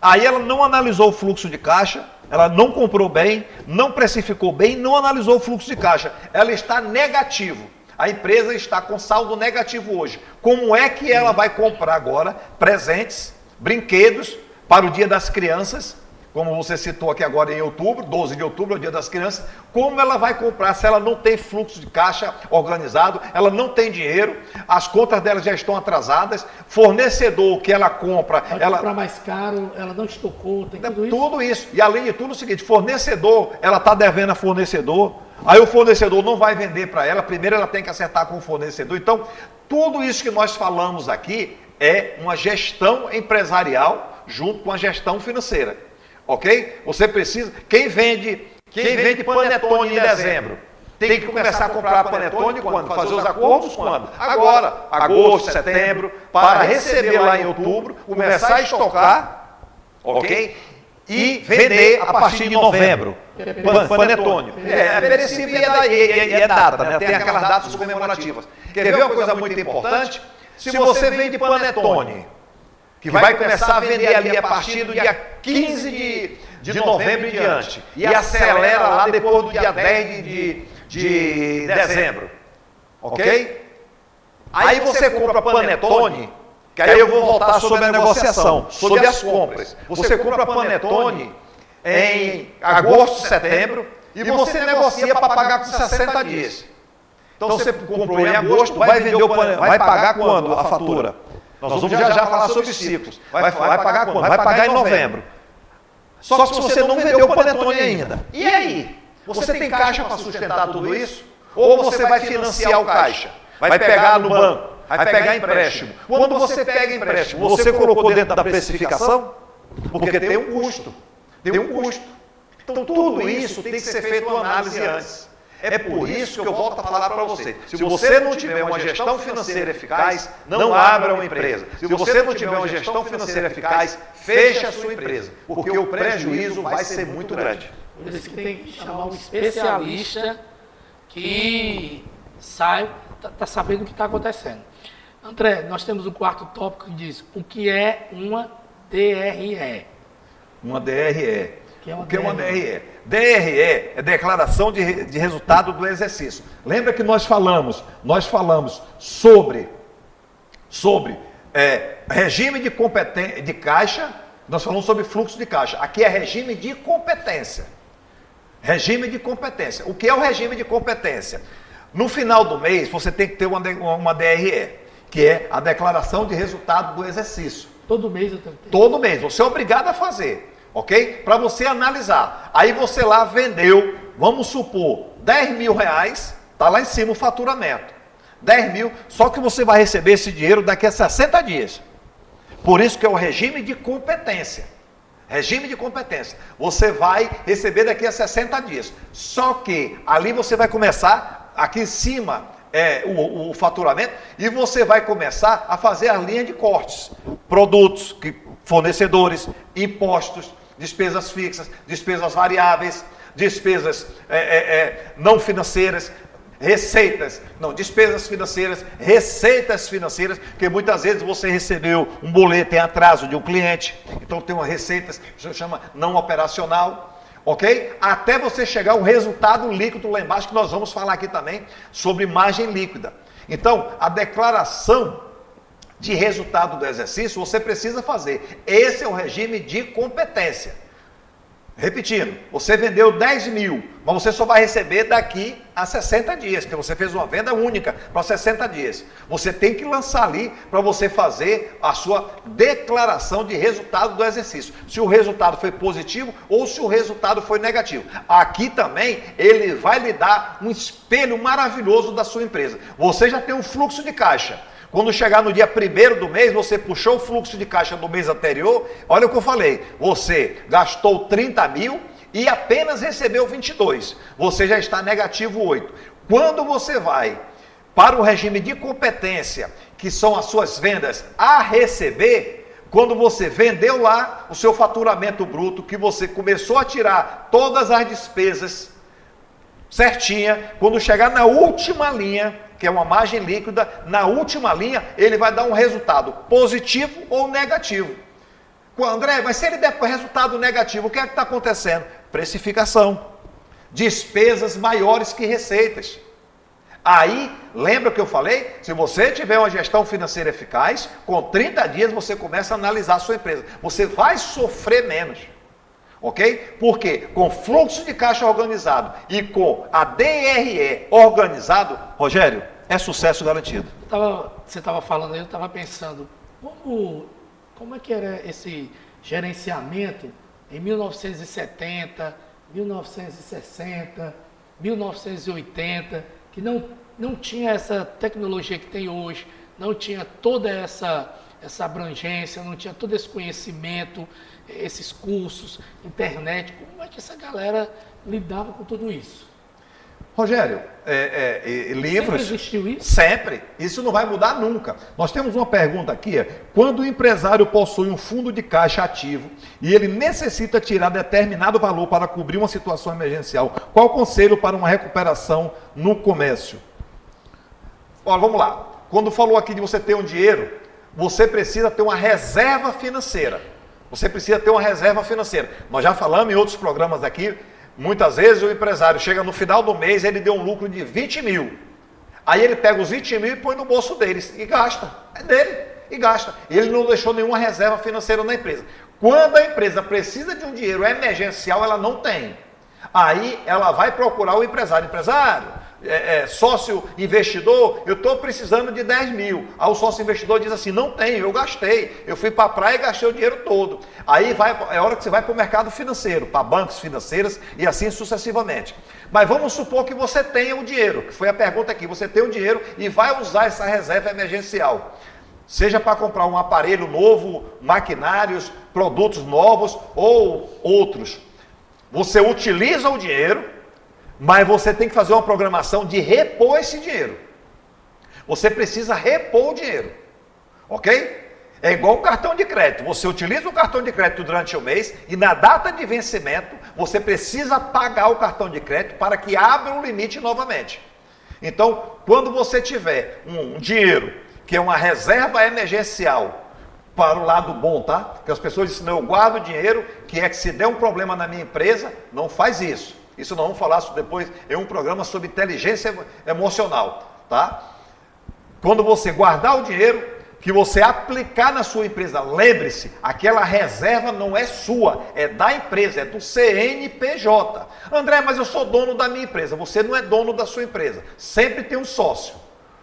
Aí ela não analisou o fluxo de caixa, ela não comprou bem, não precificou bem, não analisou o fluxo de caixa. Ela está negativo. A empresa está com saldo negativo hoje. Como é que ela vai comprar agora presentes, brinquedos para o Dia das Crianças? Como você citou aqui agora em outubro, 12 de outubro é o Dia das Crianças. Como ela vai comprar se ela não tem fluxo de caixa organizado, ela não tem dinheiro, as contas dela já estão atrasadas, fornecedor que ela compra... Ela comprar mais caro, ela não estocou, tem tudo isso? Tudo isso. E além de tudo, é o seguinte, fornecedor, ela está devendo a fornecedor, aí o fornecedor não vai vender para ela, primeiro ela tem que acertar com o fornecedor. Então, tudo isso que nós falamos aqui é uma gestão empresarial junto com a gestão financeira. Ok? Você precisa... Quem vende panetone em dezembro, tem que começar a comprar panetone quando? Fazer os acordos quando? Agora, agosto, setembro, para receber lá em outubro, começar a estocar, ok? E vender a partir de novembro. Panetone. É perecível e é data, né? Tem aquelas datas comemorativas. Quer ver uma coisa muito importante? Se você vende panetone, que vai começar a vender ali a partir do dia 15 de novembro em diante, e acelera lá depois do dia 10 de dezembro, ok? Aí você compra panetone, que aí eu vou voltar sobre a negociação, sobre as compras. Você compra panetone em agosto, setembro, e você negocia para pagar com 60 dias. Então você comprou em agosto, vai vender o panetone, vai pagar quando a fatura? Nós vamos já falar sobre ciclos. Vai pagar quando? Vai pagar em novembro. Só que você não vendeu o panetone ainda. E aí? Você tem caixa para sustentar tudo isso? Ou você vai financiar o caixa? Vai pegar no banco? Vai pegar empréstimo? Quando você pega empréstimo, você colocou dentro da precificação? Porque tem um custo. Então tudo isso tem que ser feito uma análise antes. É por isso que eu volto a falar para você. Se você não tiver uma gestão financeira eficaz, não abra uma empresa. Se você não tiver uma gestão financeira eficaz, feche a sua empresa, porque o prejuízo vai ser muito grande. Por isso que tem que chamar um especialista que está sabendo o que está acontecendo. André, nós temos o quarto tópico que diz o que é uma DRE. Uma DRE. O que é uma DRE? DRE é Declaração de Resultado do Exercício. Lembra que nós falamos sobre regime de caixa, nós falamos sobre fluxo de caixa. Aqui é regime de competência. Regime de competência. O que é o regime de competência? No final do mês, você tem que ter uma DRE, que é a Declaração de Resultado do Exercício. Todo mês eu tenho que ter. Todo mês, você é obrigado a fazer. Ok? Para você analisar. Aí você lá vendeu, vamos supor, 10 mil reais, está lá em cima o faturamento. 10 mil, só que você vai receber esse dinheiro daqui a 60 dias. Por isso que é o regime de competência. Regime de competência. Você vai receber daqui a 60 dias. Só que ali você vai começar, aqui em cima, o faturamento, e você vai começar a fazer a linha de cortes. Produtos, fornecedores, impostos, despesas fixas, despesas variáveis, despesas não financeiras, despesas financeiras, receitas financeiras, porque muitas vezes você recebeu um boleto em atraso de um cliente, então tem uma receita que se chama não operacional, ok? Até você chegar ao resultado líquido lá embaixo, que nós vamos falar aqui também sobre margem líquida. Então, a declaração de resultado do exercício, você precisa fazer. Esse é o regime de competência. Repetindo, você vendeu 10 mil, mas você só vai receber daqui a 60 dias, porque você fez uma venda única para 60 dias. Você tem que lançar ali para você fazer a sua declaração de resultado do exercício. Se o resultado foi positivo ou se o resultado foi negativo. Aqui também ele vai lhe dar um espelho maravilhoso da sua empresa. Você já tem um fluxo de caixa. Quando chegar no dia 1º do mês, você puxou o fluxo de caixa do mês anterior, olha o que eu falei, você gastou 30 mil e apenas recebeu 22, você já está negativo 8. Quando você vai para o regime de competência, que são as suas vendas a receber, quando você vendeu lá o seu faturamento bruto, que você começou a tirar todas as despesas certinha, quando chegar na última linha, que é uma margem líquida, na última linha ele vai dar um resultado positivo ou negativo. André, mas se ele der resultado negativo, o que é que está acontecendo? Precificação, despesas maiores que receitas. Aí, lembra que eu falei? Se você tiver uma gestão financeira eficaz, com 30 dias você começa a analisar a sua empresa. Você vai sofrer menos. Ok? Porque com fluxo de caixa organizado e com a DRE organizado, Rogério, é sucesso garantido. Você estava falando aí, eu estava pensando, como é que era esse gerenciamento em 1970, 1960, 1980, que não tinha essa tecnologia que tem hoje, não tinha toda essa abrangência, não tinha todo esse conhecimento, esses cursos, internet. Como é que essa galera lidava com tudo isso? Rogério, livros... Sempre existiu isso? Sempre. Isso não vai mudar nunca. Nós temos uma pergunta aqui. Quando o empresário possui um fundo de caixa ativo e ele necessita tirar determinado valor para cobrir uma situação emergencial, qual o conselho para uma recuperação no comércio? Olha, vamos lá. Quando falou aqui de você ter um dinheiro, você precisa ter uma reserva financeira. Você precisa ter uma reserva financeira. Nós já falamos em outros programas aqui, muitas vezes o empresário chega no final do mês, ele deu um lucro de 20 mil. Aí ele pega os 20 mil e põe no bolso dele e gasta. É dele e gasta. Ele não deixou nenhuma reserva financeira na empresa. Quando a empresa precisa de um dinheiro emergencial, ela não tem. Aí ela vai procurar o empresário. Sócio investidor, eu estou precisando de 10 mil. Aí o sócio investidor diz assim, não tenho, eu gastei. Eu fui para a praia e gastei o dinheiro todo. Aí é hora que você vai para o mercado financeiro, para bancos financeiros e assim sucessivamente. Mas vamos supor que você tenha o dinheiro, que foi a pergunta aqui, você tem o dinheiro e vai usar essa reserva emergencial. Seja para comprar um aparelho novo, maquinários, produtos novos ou outros. Você utiliza o dinheiro, mas você tem que fazer uma programação de repor esse dinheiro. Você precisa repor o dinheiro. Ok? É igual o cartão de crédito. Você utiliza o cartão de crédito durante o mês e na data de vencimento, você precisa pagar o cartão de crédito para que abra um limite novamente. Então, quando você tiver um dinheiro, que é uma reserva emergencial, para o lado bom, tá? Porque as pessoas dizem, não, eu guardo dinheiro, que é que se der um problema na minha empresa, não faz isso. Isso nós vamos falar depois em um programa sobre inteligência emocional, tá? Quando você guardar o dinheiro, que você aplicar na sua empresa, lembre-se, aquela reserva não é sua, é da empresa, é do CNPJ. André, mas eu sou dono da minha empresa. Você não é dono da sua empresa. Sempre tem um sócio.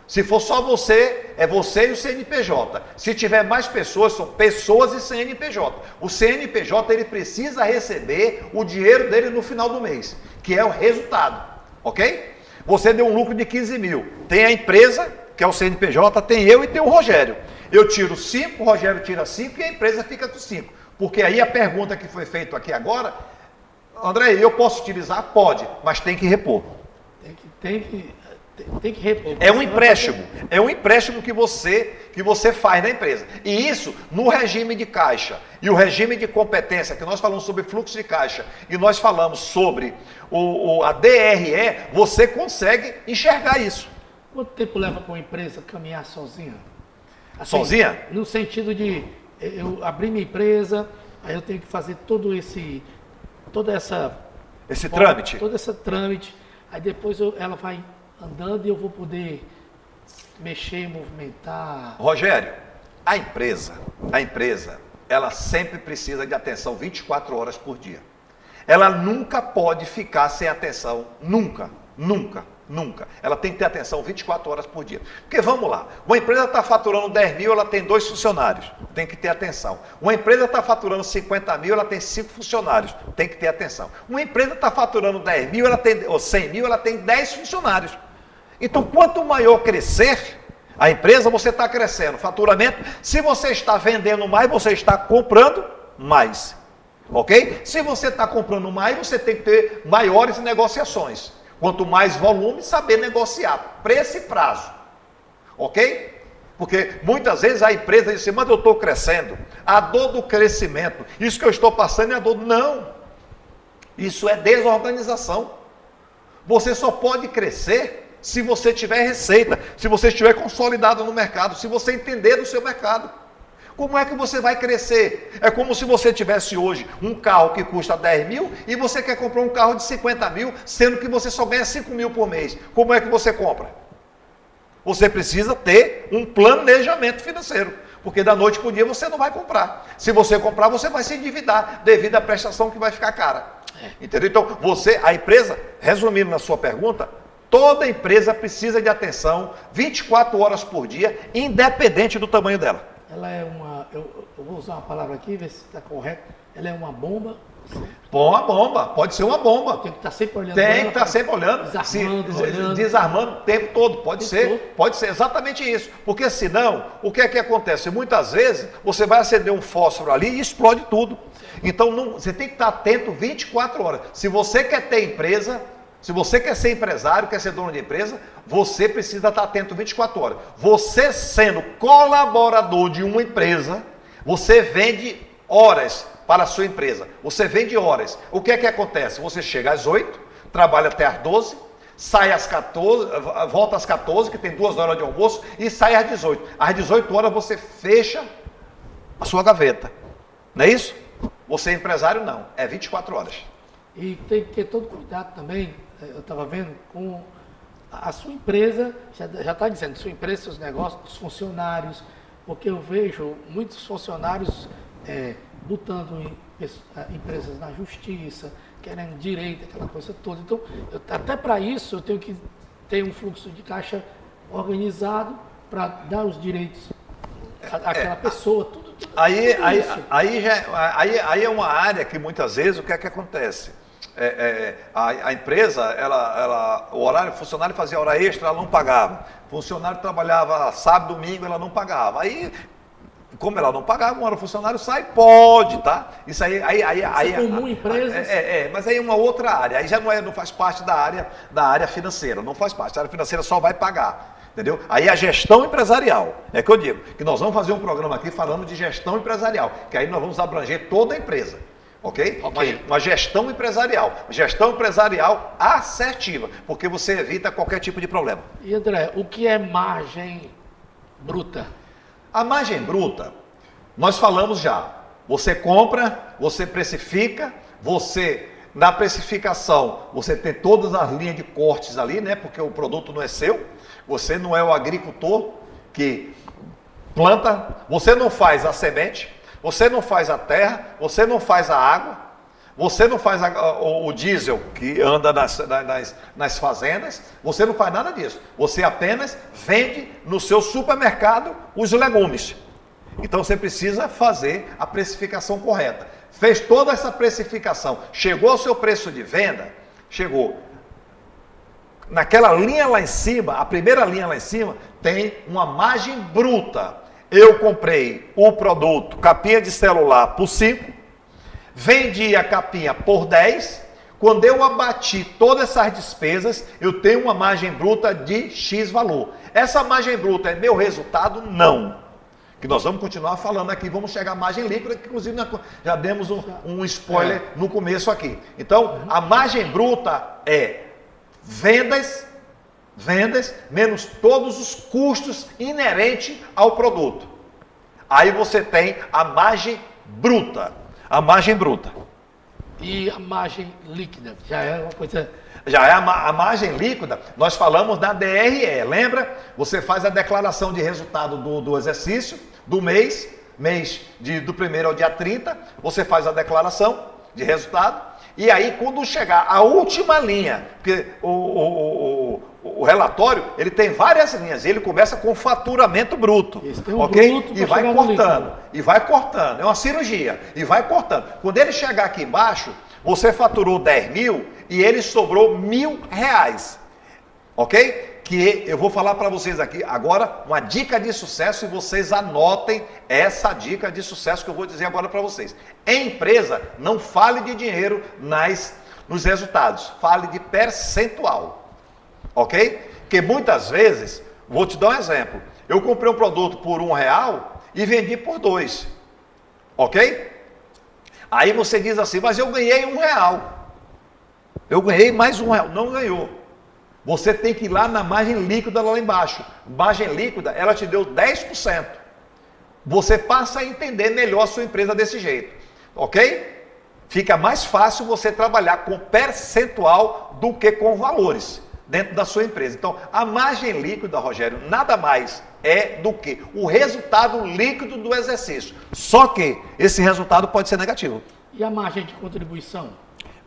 Se for só você, é você e o CNPJ. Se tiver mais pessoas, são pessoas e CNPJ. O CNPJ, ele precisa receber o dinheiro dele no final do mês, que é o resultado, ok? Você deu um lucro de 15 mil. Tem a empresa, que é o CNPJ, tem eu e tem o Rogério. Eu tiro 5, o Rogério tira 5 e a empresa fica com 5. Porque aí a pergunta que foi feita aqui agora, André, eu posso utilizar? Pode, mas tem que repor. Tem que repor. É um empréstimo que você faz na empresa. E isso no regime de caixa e o regime de competência, que nós falamos sobre fluxo de caixa e nós falamos sobre a DRE, você consegue enxergar isso. Quanto tempo leva para uma empresa caminhar sozinha? Assim, sozinha? No sentido de eu abrir minha empresa, aí eu tenho que fazer esse trâmite, aí depois ela vai andando e eu vou poder mexer, movimentar. Rogério, a empresa, ela sempre precisa de atenção 24 horas por dia. ela nunca pode ficar sem atenção. Nunca, nunca, nunca. Ela tem que ter atenção 24 horas por dia. Porque vamos lá, uma empresa está faturando 10 mil, ela tem 2 funcionários, tem que ter atenção. Uma empresa está faturando 50 mil, ela tem 5 funcionários, tem que ter atenção. Uma empresa está faturando 10 mil, ou 100 mil, ela tem 10 funcionários. Então, quanto maior crescer a empresa, você está crescendo. Faturamento, se você está vendendo mais, você está comprando mais. Ok? Se você está comprando mais, você tem que ter maiores negociações. Quanto mais volume, saber negociar. Preço e prazo. Ok? Porque muitas vezes a empresa diz assim, mas eu estou crescendo. A dor do crescimento, isso que eu estou passando é a dor. Não. Isso é desorganização. Você só pode crescer se você tiver receita, se você estiver consolidado no mercado, se você entender do seu mercado. Como é que você vai crescer? É como se você tivesse hoje um carro que custa 10 mil e você quer comprar um carro de 50 mil, sendo que você só ganha 5 mil por mês. Como é que você compra? Você precisa ter um planejamento financeiro, porque da noite para o dia você não vai comprar. Se você comprar, você vai se endividar devido à prestação que vai ficar cara. Entendeu? Então, a empresa, resumindo na sua pergunta, toda empresa precisa de atenção 24 horas por dia, independente do tamanho dela. Ela é eu vou usar uma palavra aqui, ver se está correto. Ela é uma bomba. Bom, uma bomba, pode ser uma bomba. Tem que estar sempre olhando. Tem que estar sempre olhando. Desarmando, desarmando o tempo todo. Pode ser exatamente isso. Porque senão, o que é que acontece? Muitas vezes você vai acender um fósforo ali e explode tudo. Então você tem que estar atento 24 horas. Se você quer ter empresa, se você quer ser empresário, quer ser dono de empresa, você precisa estar atento 24 horas. Você sendo colaborador de uma empresa, você vende horas para a sua empresa. Você vende horas. O que é que acontece? Você chega às 8, trabalha até às 12, sai às 14, volta às 14, que tem 2 horas de almoço, e sai às 18. Às 18 horas você fecha a sua gaveta. Não é isso? Você é empresário? Não. É 24 horas. E tem que ter todo cuidado também. Eu estava vendo com a sua empresa, já está dizendo, sua empresa, seus negócios, os funcionários, porque eu vejo muitos funcionários botando empresas na justiça, querendo direito, aquela coisa toda. Então, até para isso, eu tenho que ter um fluxo de caixa organizado para dar os direitos àquela pessoa, tudo aí é uma área que muitas vezes, o que é que acontece? A empresa, o horário, o funcionário fazia hora extra, ela não pagava. O funcionário trabalhava sábado, domingo, ela não pagava. Aí, como ela não pagava, uma hora o funcionário sai, pode, tá? Isso aí é comum em empresas. Mas aí é uma outra área. Aí já não faz parte da área financeira, não faz parte. A área financeira só vai pagar. Entendeu? Aí a gestão empresarial, é que eu digo, que nós vamos fazer um programa aqui falando de gestão empresarial, que aí nós vamos abranger toda a empresa. Ok? Uma gestão empresarial assertiva, porque você evita qualquer tipo de problema. E André, o que é margem bruta? A margem bruta, nós falamos já, você compra, você precifica, na precificação, você tem todas as linhas de cortes ali, né? Porque o produto não é seu, você não é o agricultor que planta, você não faz a semente, você não faz a terra, você não faz a água, você não faz o diesel que anda nas fazendas, você não faz nada disso. Você apenas vende no seu supermercado os legumes. Então você precisa fazer a precificação correta. Fez toda essa precificação, chegou ao seu preço de venda, chegou. Naquela linha lá em cima, a primeira linha lá em cima, tem uma margem bruta. Eu comprei o produto, capinha de celular, por 5, vendi a capinha por 10, quando eu abati todas essas despesas, eu tenho uma margem bruta de X valor. Essa margem bruta é meu resultado? Não. Que nós vamos continuar falando aqui, vamos chegar à margem líquida, que inclusive já demos um spoiler no começo aqui. Então, a margem bruta é vendas menos todos os custos inerentes ao produto. Aí você tem a margem bruta. A margem bruta. E a margem líquida? Já é uma coisa... Já é a margem líquida, nós falamos da DRE, lembra? Você faz a declaração de resultado do exercício, do mês do 1º ao dia 30, você faz a declaração de resultado, E aí, quando chegar a última linha, porque o relatório, ele tem várias linhas, ele começa com faturamento bruto, ok? bruto E vai cortando, e vai cortando, é uma cirurgia, e vai cortando. Quando ele chegar aqui embaixo, você faturou 10 mil e ele sobrou R$1.000, ok? Que eu vou falar para vocês aqui agora uma dica de sucesso e vocês anotem essa dica de sucesso que eu vou dizer agora para vocês. Em empresa, não fale de dinheiro nos resultados, fale de percentual, ok? Porque muitas vezes, vou te dar um exemplo, eu comprei um produto por R$1 e vendi por 2, ok? Aí você diz assim, mas eu ganhei R$1, eu ganhei mais R$1, não ganhou. Você tem que ir lá na margem líquida lá embaixo. Margem líquida, ela te deu 10%. Você passa a entender melhor a sua empresa desse jeito. Ok? Fica mais fácil você trabalhar com percentual do que com valores dentro da sua empresa. Então, a margem líquida, Rogério, nada mais é do que o resultado líquido do exercício. Só que esse resultado pode ser negativo. E a margem de contribuição?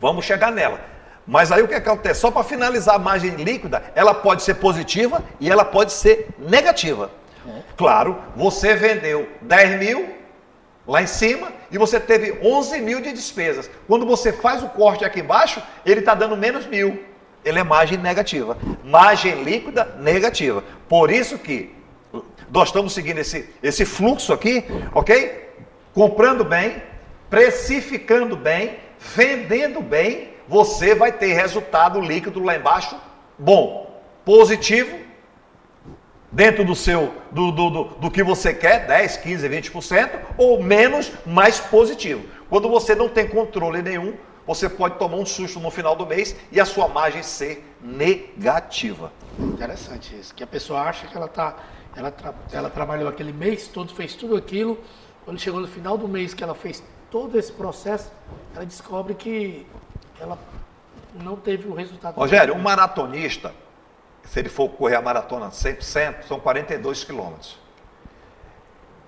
Vamos chegar nela. Mas aí o que acontece? Só para finalizar a margem líquida, ela pode ser positiva e ela pode ser negativa. Claro, você vendeu 10 mil lá em cima e você teve 11 mil de despesas. Quando você faz o corte aqui embaixo, ele está dando menos 1.000. Ele é margem negativa. Margem líquida negativa. Por isso que nós estamos seguindo esse fluxo aqui, ok? Comprando bem, precificando bem, vendendo bem, você vai ter resultado líquido lá embaixo bom, positivo, dentro do que você quer, 10, 15, 20%, ou menos, mais positivo. Quando você não tem controle nenhum, você pode tomar um susto no final do mês e a sua margem ser negativa. Interessante isso, que a pessoa acha que ela trabalhou aquele mês todo, fez tudo aquilo, quando chegou no final do mês que ela fez todo esse processo, ela descobre que ela não teve o resultado. Rogério, um maratonista, se ele for correr a maratona 100%, são 42 quilômetros.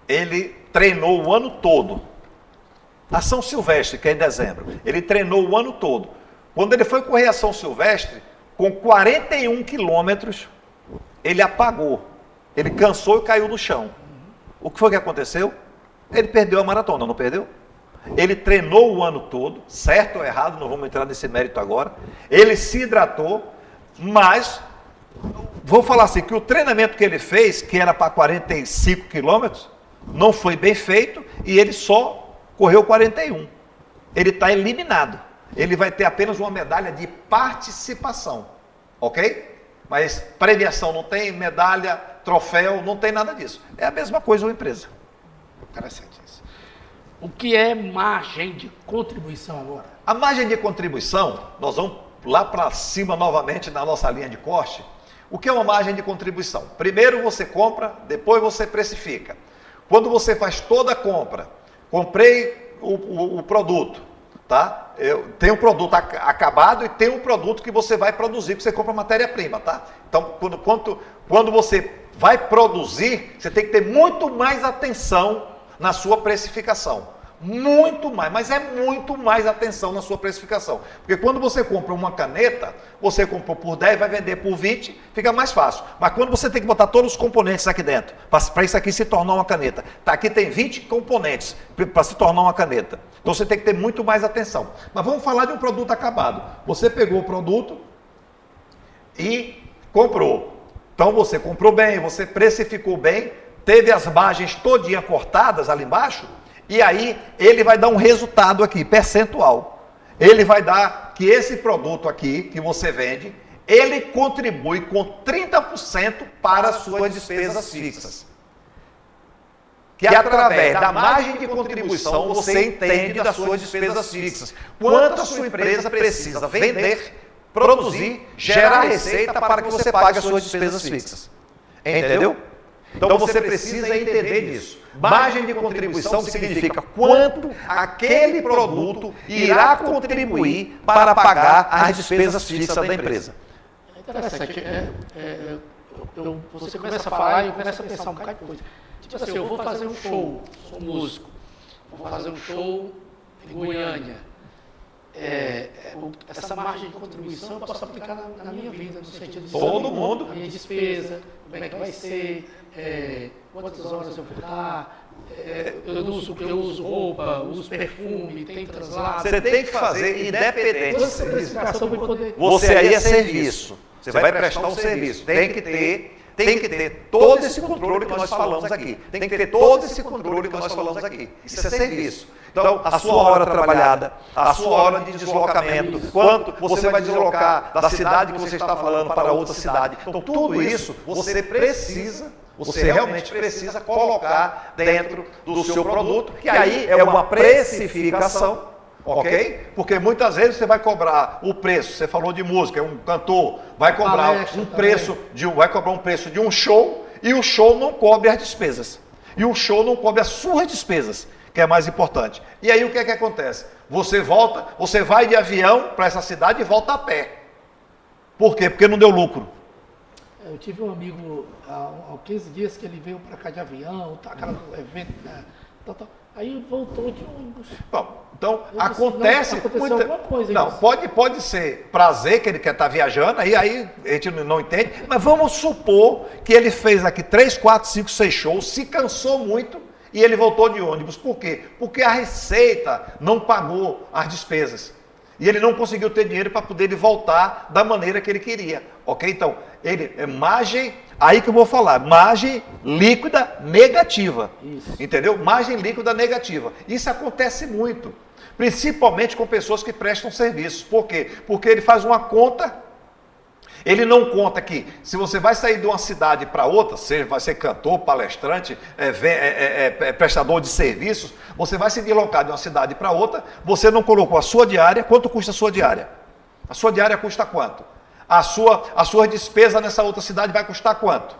Ele treinou o ano todo. A São Silvestre, que é em dezembro, ele treinou o ano todo. Quando ele foi correr a São Silvestre, com 41 quilômetros, ele apagou. Ele cansou e caiu no chão. O que foi que aconteceu? Ele perdeu a maratona, não perdeu? Ele treinou o ano todo, certo ou errado, não vamos entrar nesse mérito agora. Ele se hidratou, mas, vou falar assim, que o treinamento que ele fez, que era para 45 quilômetros, não foi bem feito e ele só correu 41. Ele está eliminado. Ele vai ter apenas uma medalha de participação, ok? Mas premiação não tem, medalha, troféu, não tem nada disso. É a mesma coisa uma empresa. Interessante isso. O que é margem de contribuição agora? A margem de contribuição, nós vamos lá para cima novamente na nossa linha de corte. O que é uma margem de contribuição? Primeiro você compra, depois você precifica. Quando você faz toda a compra, comprei o produto, tá? Eu tenho um produto acabado e tem um produto que você vai produzir, que você compra matéria-prima, tá? Então, quando você vai produzir, você tem que ter muito mais atenção na sua precificação. Muito mais, mas é muito mais atenção na sua precificação. Porque quando você compra uma caneta, você comprou por 10, vai vender por 20, fica mais fácil. Mas quando você tem que botar todos os componentes aqui dentro, para isso aqui se tornar uma caneta, tá, aqui tem 20 componentes para se tornar uma caneta. Então você tem que ter muito mais atenção. Mas vamos falar de um produto acabado. Você pegou o produto e comprou. Então você comprou bem, você precificou bem, teve as margens todinha cortadas ali embaixo, e aí ele vai dar um resultado aqui, percentual. Ele vai dar que esse produto aqui, que você vende, ele contribui com 30% para as suas despesas fixas. Que através da margem de contribuição você entende das suas despesas fixas. Quanto a sua empresa precisa vender, produzir, gerar receita para que você pague as suas despesas fixas. Entendeu? Então você precisa entender disso. Margem de contribuição significa quanto aquele produto irá contribuir para pagar as despesas fixas da empresa. É interessante. Você começa a falar e eu começo a pensar um bocado de coisa. Tipo assim, eu vou fazer um show, sou músico, vou fazer um show em Goiânia. essa margem de contribuição eu posso aplicar na minha vida, no sentido de todo mundo, a minha despesa, como é que vai ser, quantas horas eu vou dar, eu uso roupa, uso perfume, tem translado. Você tem que fazer independente. Poder... Você aí é serviço. Você vai prestar um serviço. Tem que ter todo esse controle que nós falamos aqui. Tem que ter todo esse controle que nós falamos aqui. Isso é serviço. Então, a sua hora trabalhada, a sua hora de deslocamento, quanto você vai deslocar da cidade que você está falando para outra cidade. Então, tudo isso você realmente precisa colocar dentro do seu produto, que aí é uma precificação, ok? Porque muitas vezes você vai cobrar o preço, você falou de música, um cantor vai cobrar um preço de um show, e o show não cobre as despesas. E o show não cobre as suas despesas, que é mais importante. E aí o que é que acontece? Você vai de avião para essa cidade e volta a pé. Por quê? Porque não deu lucro. Eu tive um amigo há 15 dias que ele veio para cá de avião, aquele evento, aí voltou de ônibus. Bom, então acontece alguma coisa. Não, pode ser prazer que ele quer estar viajando, aí a gente não entende, mas vamos supor que ele fez aqui 3, 4, 5, 6 shows, se cansou muito e ele voltou de ônibus. Por quê? Porque a receita não pagou as despesas. E ele não conseguiu ter dinheiro para poder voltar da maneira que ele queria. Ok? Então, margem, aí que eu vou falar, margem líquida negativa. Isso. Entendeu? Margem líquida negativa. Isso acontece muito. Principalmente com pessoas que prestam serviços. Por quê? Porque ele faz uma conta, ele não conta que se você vai sair de uma cidade para outra, seja vai ser cantor, palestrante, prestador de serviços, você vai se deslocar de uma cidade para outra, você não colocou a sua diária. Quanto custa a sua diária? A sua diária custa quanto? A sua despesa nessa outra cidade vai custar quanto?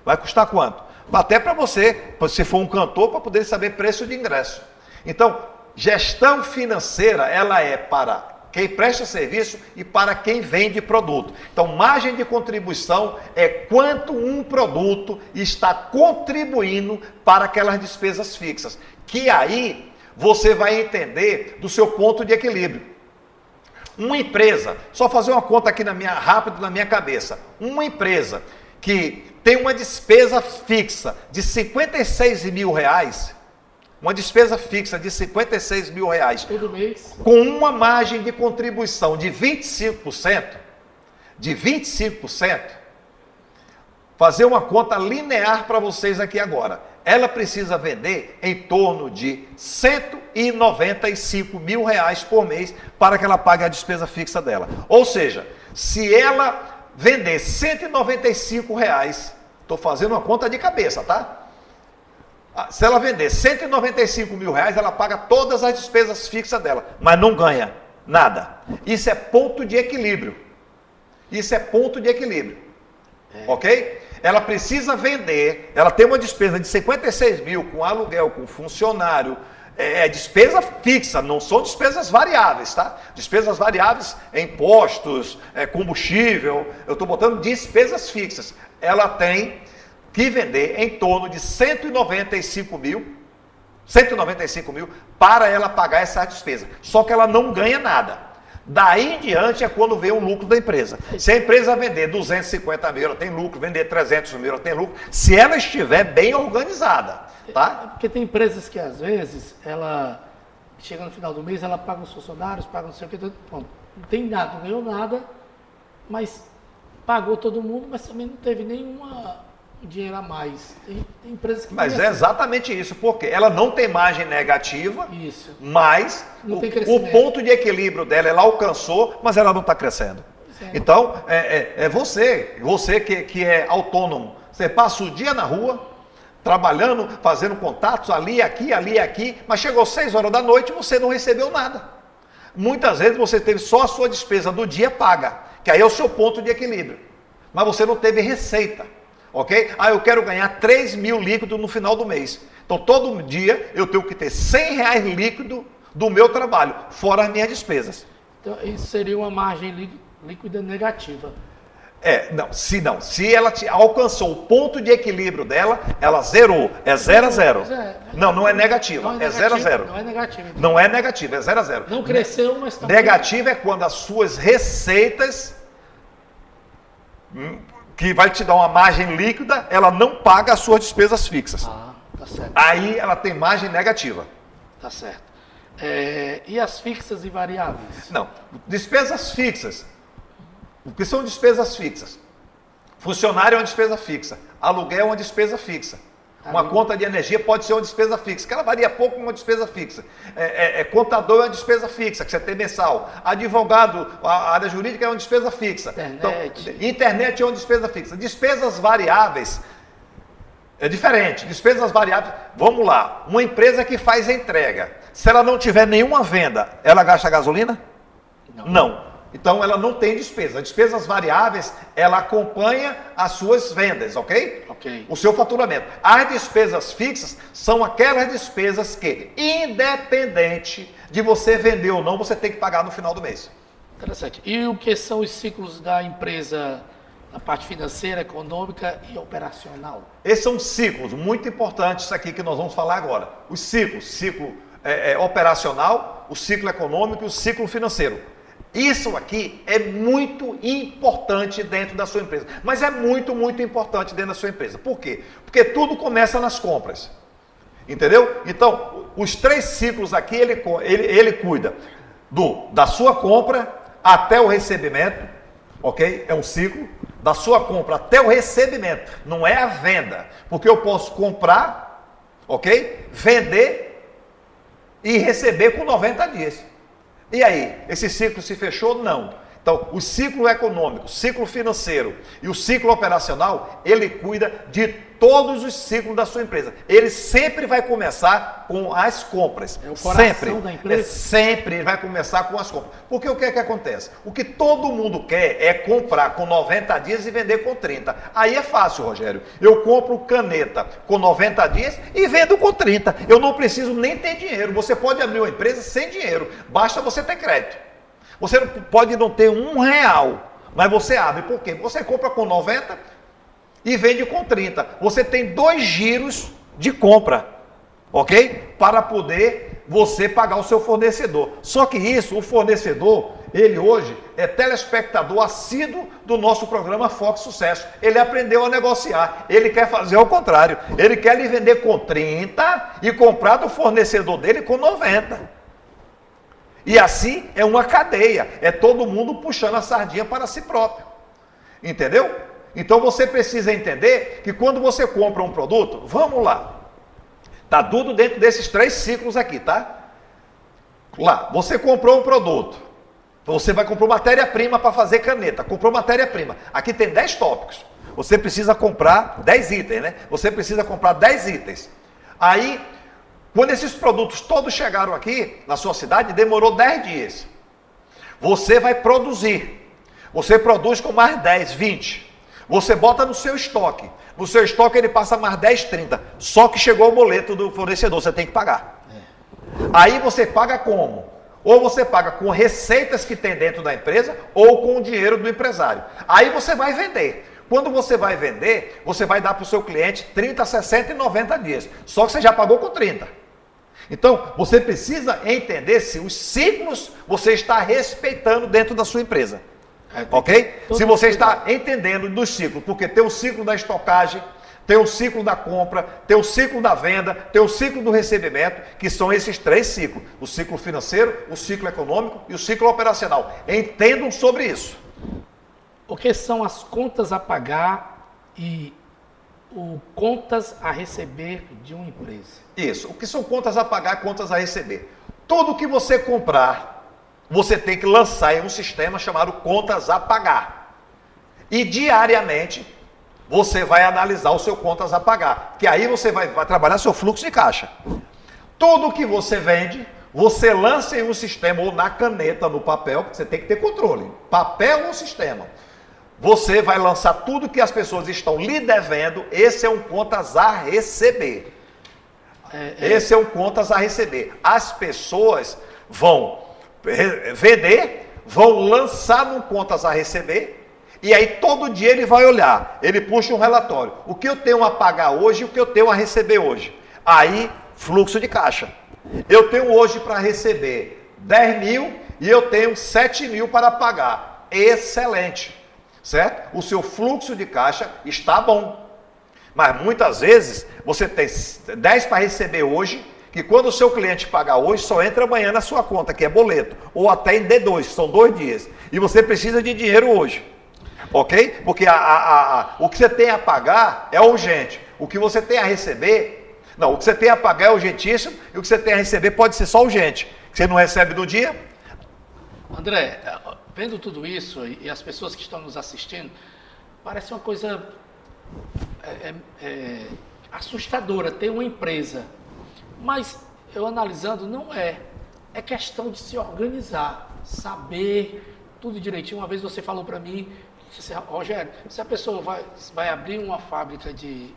Vai custar quanto? Até para você, se for um cantor, para poder saber preço de ingresso. Então, gestão financeira, ela é para quem presta serviço e para quem vende produto. Então, margem de contribuição é quanto um produto está contribuindo para aquelas despesas fixas. Que aí você vai entender do seu ponto de equilíbrio. Uma empresa, só fazer uma conta aqui rápido na minha cabeça. Uma empresa que tem uma despesa fixa de R$56 mil, uma despesa fixa de R$56 mil todo mês, com uma margem de contribuição de 25%, fazer uma conta linear para vocês aqui agora. Ela precisa vender em torno de R$195 mil por mês para que ela pague a despesa fixa dela. Ou seja, se ela vender R$195, estou fazendo uma conta de cabeça, tá? Se ela vender R$195 mil, ela paga todas as despesas fixas dela, mas não ganha nada. Isso é ponto de equilíbrio. Ok? Ela precisa vender, ela tem uma despesa de 56 mil com aluguel, com funcionário, despesa fixa, não são despesas variáveis, tá? Despesas variáveis é impostos, combustível, eu estou botando despesas fixas. Ela tem que vender em torno de 195 mil para ela pagar essa despesa. Só que ela não ganha nada. Daí em diante é quando vem o lucro da empresa. Se a empresa vender 250 mil, ela tem lucro, vender 300 mil, ela tem lucro, se ela estiver bem organizada, tá? Porque tem empresas que às vezes, ela chega no final do mês, ela paga os funcionários, paga não sei o que, não tem nada, não ganhou nada, mas pagou todo mundo, mas também não teve nenhuma dinheiro a mais. Tem empresas que... Mas é exatamente isso, porque ela não tem margem negativa, isso, mas o ponto de equilíbrio dela ela alcançou, mas ela não está crescendo. Então, você que é autônomo, você passa o dia na rua, trabalhando, fazendo contatos ali, aqui, mas chegou 6 horas da noite e você não recebeu nada. Muitas vezes você teve só a sua despesa do dia paga, que aí é o seu ponto de equilíbrio, mas você não teve receita. Ok? Eu quero ganhar 3 mil líquido no final do mês. Então, todo dia eu tenho que ter R$100 líquido do meu trabalho, fora as minhas despesas. Então, isso seria uma margem líquida negativa. Se ela alcançou o ponto de equilíbrio dela, ela zerou. É 0 a 0. Não é negativa. É 0 a 0. Não é negativo. Então. Não é negativa, é 0 a 0. Não cresceu, mas está... Negativa é quando as suas receitas, que vai te dar uma margem líquida, ela não paga as suas despesas fixas. Tá certo. Aí ela tem margem negativa. Tá certo. E as fixas e variáveis? Não. Despesas fixas. O que são despesas fixas? Funcionário é uma despesa fixa. Aluguel é uma despesa fixa. Uma conta de energia pode ser uma despesa fixa, que ela varia pouco com uma despesa fixa. Contador é uma despesa fixa, que você tem mensal. Advogado, a área jurídica é uma despesa fixa. Internet é uma despesa fixa. Despesas variáveis é diferente. Despesas variáveis, vamos lá. Uma empresa que faz entrega, se ela não tiver nenhuma venda, ela gasta gasolina? Não. Então ela não tem despesa. Despesas variáveis, ela acompanha as suas vendas, ok? O seu faturamento. As despesas fixas são aquelas despesas que, independente de você vender ou não, você tem que pagar no final do mês. Interessante. E o que são os ciclos da empresa na parte financeira, econômica e operacional? Esses são ciclos muito importantes aqui que nós vamos falar agora. Os ciclos, ciclo operacional, o ciclo econômico e o ciclo financeiro. Isso aqui é muito importante dentro da sua empresa. Mas é muito, muito importante dentro da sua empresa. Por quê? Porque tudo começa nas compras. Entendeu? Então, os 3 ciclos aqui, ele cuida da sua compra até o recebimento. Ok? É um ciclo. Da sua compra até o recebimento. Não é a venda. Porque eu posso comprar, ok? Vender e receber com 90 dias. E aí, esse ciclo se fechou? Não. Então, o ciclo econômico, o ciclo financeiro e o ciclo operacional, ele cuida de todos os ciclos da sua empresa. Ele sempre vai começar com as compras. É o coração da empresa? Sempre ele vai começar com as compras. Porque o que é que acontece? O que todo mundo quer é comprar com 90 dias e vender com 30. Aí é fácil, Rogério. Eu compro caneta com 90 dias e vendo com 30. Eu não preciso nem ter dinheiro. Você pode abrir uma empresa sem dinheiro. Basta você ter crédito. Você pode não ter R$1, mas você abre. Por quê? Você compra com 90 e vende com 30. Você tem 2 giros de compra, ok? Para poder você pagar o seu fornecedor. Só que isso, o fornecedor, ele hoje é telespectador assíduo do nosso programa Foco Sucesso. Ele aprendeu a negociar. Ele quer fazer ao contrário. Ele quer lhe vender com 30 e comprar do fornecedor dele com 90. E assim é uma cadeia, é todo mundo puxando a sardinha para si próprio, entendeu? Então você precisa entender que quando você compra um produto, vamos lá, tá tudo dentro desses 3 ciclos aqui, tá? Lá, você comprou um produto, você vai comprar matéria-prima para fazer caneta, comprou matéria-prima, aqui tem 10 tópicos, você precisa comprar 10 itens, né? Você precisa comprar 10 itens, aí... Quando esses produtos todos chegaram aqui na sua cidade, demorou 10 dias. Você vai produzir. Você produz com mais 10, 20. Você bota no seu estoque. No seu estoque ele passa mais 10, 30. Só que chegou o boleto do fornecedor, você tem que pagar. Aí você paga como? Ou você paga com receitas que tem dentro da empresa, ou com o dinheiro do empresário. Aí você vai vender. Quando você vai vender, você vai dar para o seu cliente 30, 60 e 90 dias. Só que você já pagou com 30. Então, você precisa entender se os ciclos você está respeitando dentro da sua empresa. Ok? Se você está entendendo dos ciclos, porque tem o ciclo da estocagem, tem o ciclo da compra, tem o ciclo da venda, tem o ciclo do recebimento, que são esses 3 ciclos. O ciclo financeiro, o ciclo econômico e o ciclo operacional. Entendam sobre isso. O que são as contas a pagar e contas a receber de uma empresa? Isso. O que são contas a pagar, contas a receber? Tudo que você comprar, você tem que lançar em um sistema chamado contas a pagar. E diariamente, você vai analisar o seu contas a pagar. Que aí você vai trabalhar seu fluxo de caixa. Tudo que você vende, você lança em um sistema ou na caneta, no papel, você tem que ter controle. Papel ou sistema. Você vai lançar tudo que as pessoas estão lhe devendo, esse é um contas a receber. Esse é um contas a receber. As pessoas vão vender, vão lançar no contas a receber E aí todo dia ele vai olhar, ele puxa um relatório. O que eu tenho a pagar hoje e o que eu tenho a receber hoje. Aí, fluxo de caixa. Eu tenho hoje para receber 10 mil e eu tenho 7 mil para pagar. Excelente, certo? O seu fluxo de caixa está bom. Mas muitas vezes você tem 10 para receber hoje, que quando o seu cliente pagar hoje, só entra amanhã na sua conta, que é boleto, ou até em D2, que são 2 dias. E você precisa de dinheiro hoje. Ok? Porque o que você tem a pagar é urgente. O que você tem a receber, não, o que você tem a pagar é urgentíssimo, e o que você tem a receber pode ser só urgente. Que você não recebe no dia. André, vendo tudo isso e as pessoas que estão nos assistindo, parece uma coisa assustadora ter uma empresa. Mas eu analisando, não é. É questão de se organizar, saber tudo direitinho. Uma vez você falou para mim, Rogério, se a pessoa vai abrir uma fábrica de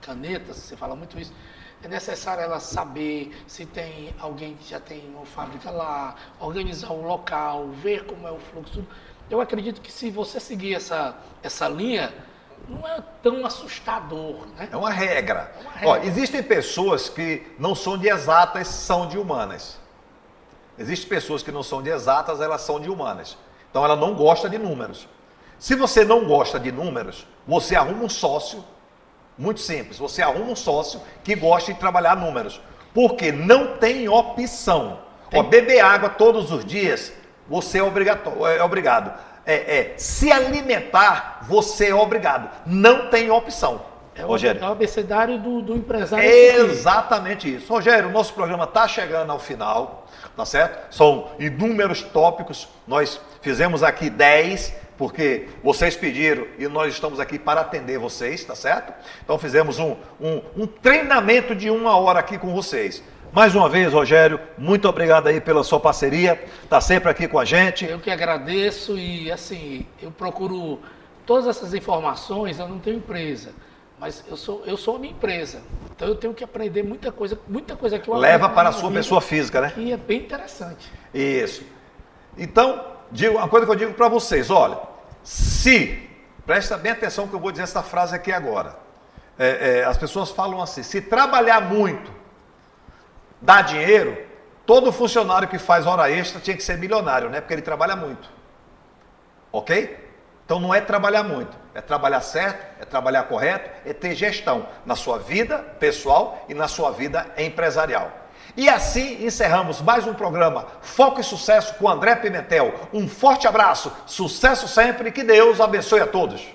canetas, você fala muito isso, é necessário ela saber se tem alguém que já tem uma fábrica lá, organizar o local, ver como é o fluxo. Eu acredito que se você seguir essa linha, não é tão assustador, né? É uma regra. Ó, existem pessoas que não são de exatas, são de humanas. Existem pessoas que não são de exatas, elas são de humanas. Então ela não gosta de números. Se você não gosta de números, você arruma um sócio, muito simples, você arruma um sócio que gosta de trabalhar números. Porque não tem opção. Ó, beber água todos os dias, você é obrigado. Se alimentar, você é obrigado. Não tem opção. Rogério. É o abecedário do empresário. Exatamente isso. Rogério, o nosso programa está chegando ao final, tá certo? São inúmeros tópicos. Nós fizemos aqui 10, porque vocês pediram e nós estamos aqui para atender vocês, tá certo? Então fizemos um treinamento de 1 hora aqui com vocês. Mais uma vez, Rogério, muito obrigado aí pela sua parceria, tá sempre aqui com a gente. Eu que agradeço e assim, eu procuro todas essas informações, eu não tenho empresa, mas eu sou a minha empresa. Então eu tenho que aprender muita coisa que eu leva para a sua pessoa física, né? E é bem interessante. Isso. Então, uma coisa que eu digo para vocês, olha, presta bem atenção que eu vou dizer essa frase aqui agora. As pessoas falam assim, se trabalhar muito dá dinheiro, todo funcionário que faz hora extra tinha que ser milionário, né? Porque ele trabalha muito. Ok? Então não é trabalhar muito, é trabalhar certo, é trabalhar correto, é ter gestão na sua vida pessoal e na sua vida empresarial. E assim encerramos mais um programa Foco e Sucesso com André Pimentel. Um forte abraço, sucesso sempre e que Deus abençoe a todos.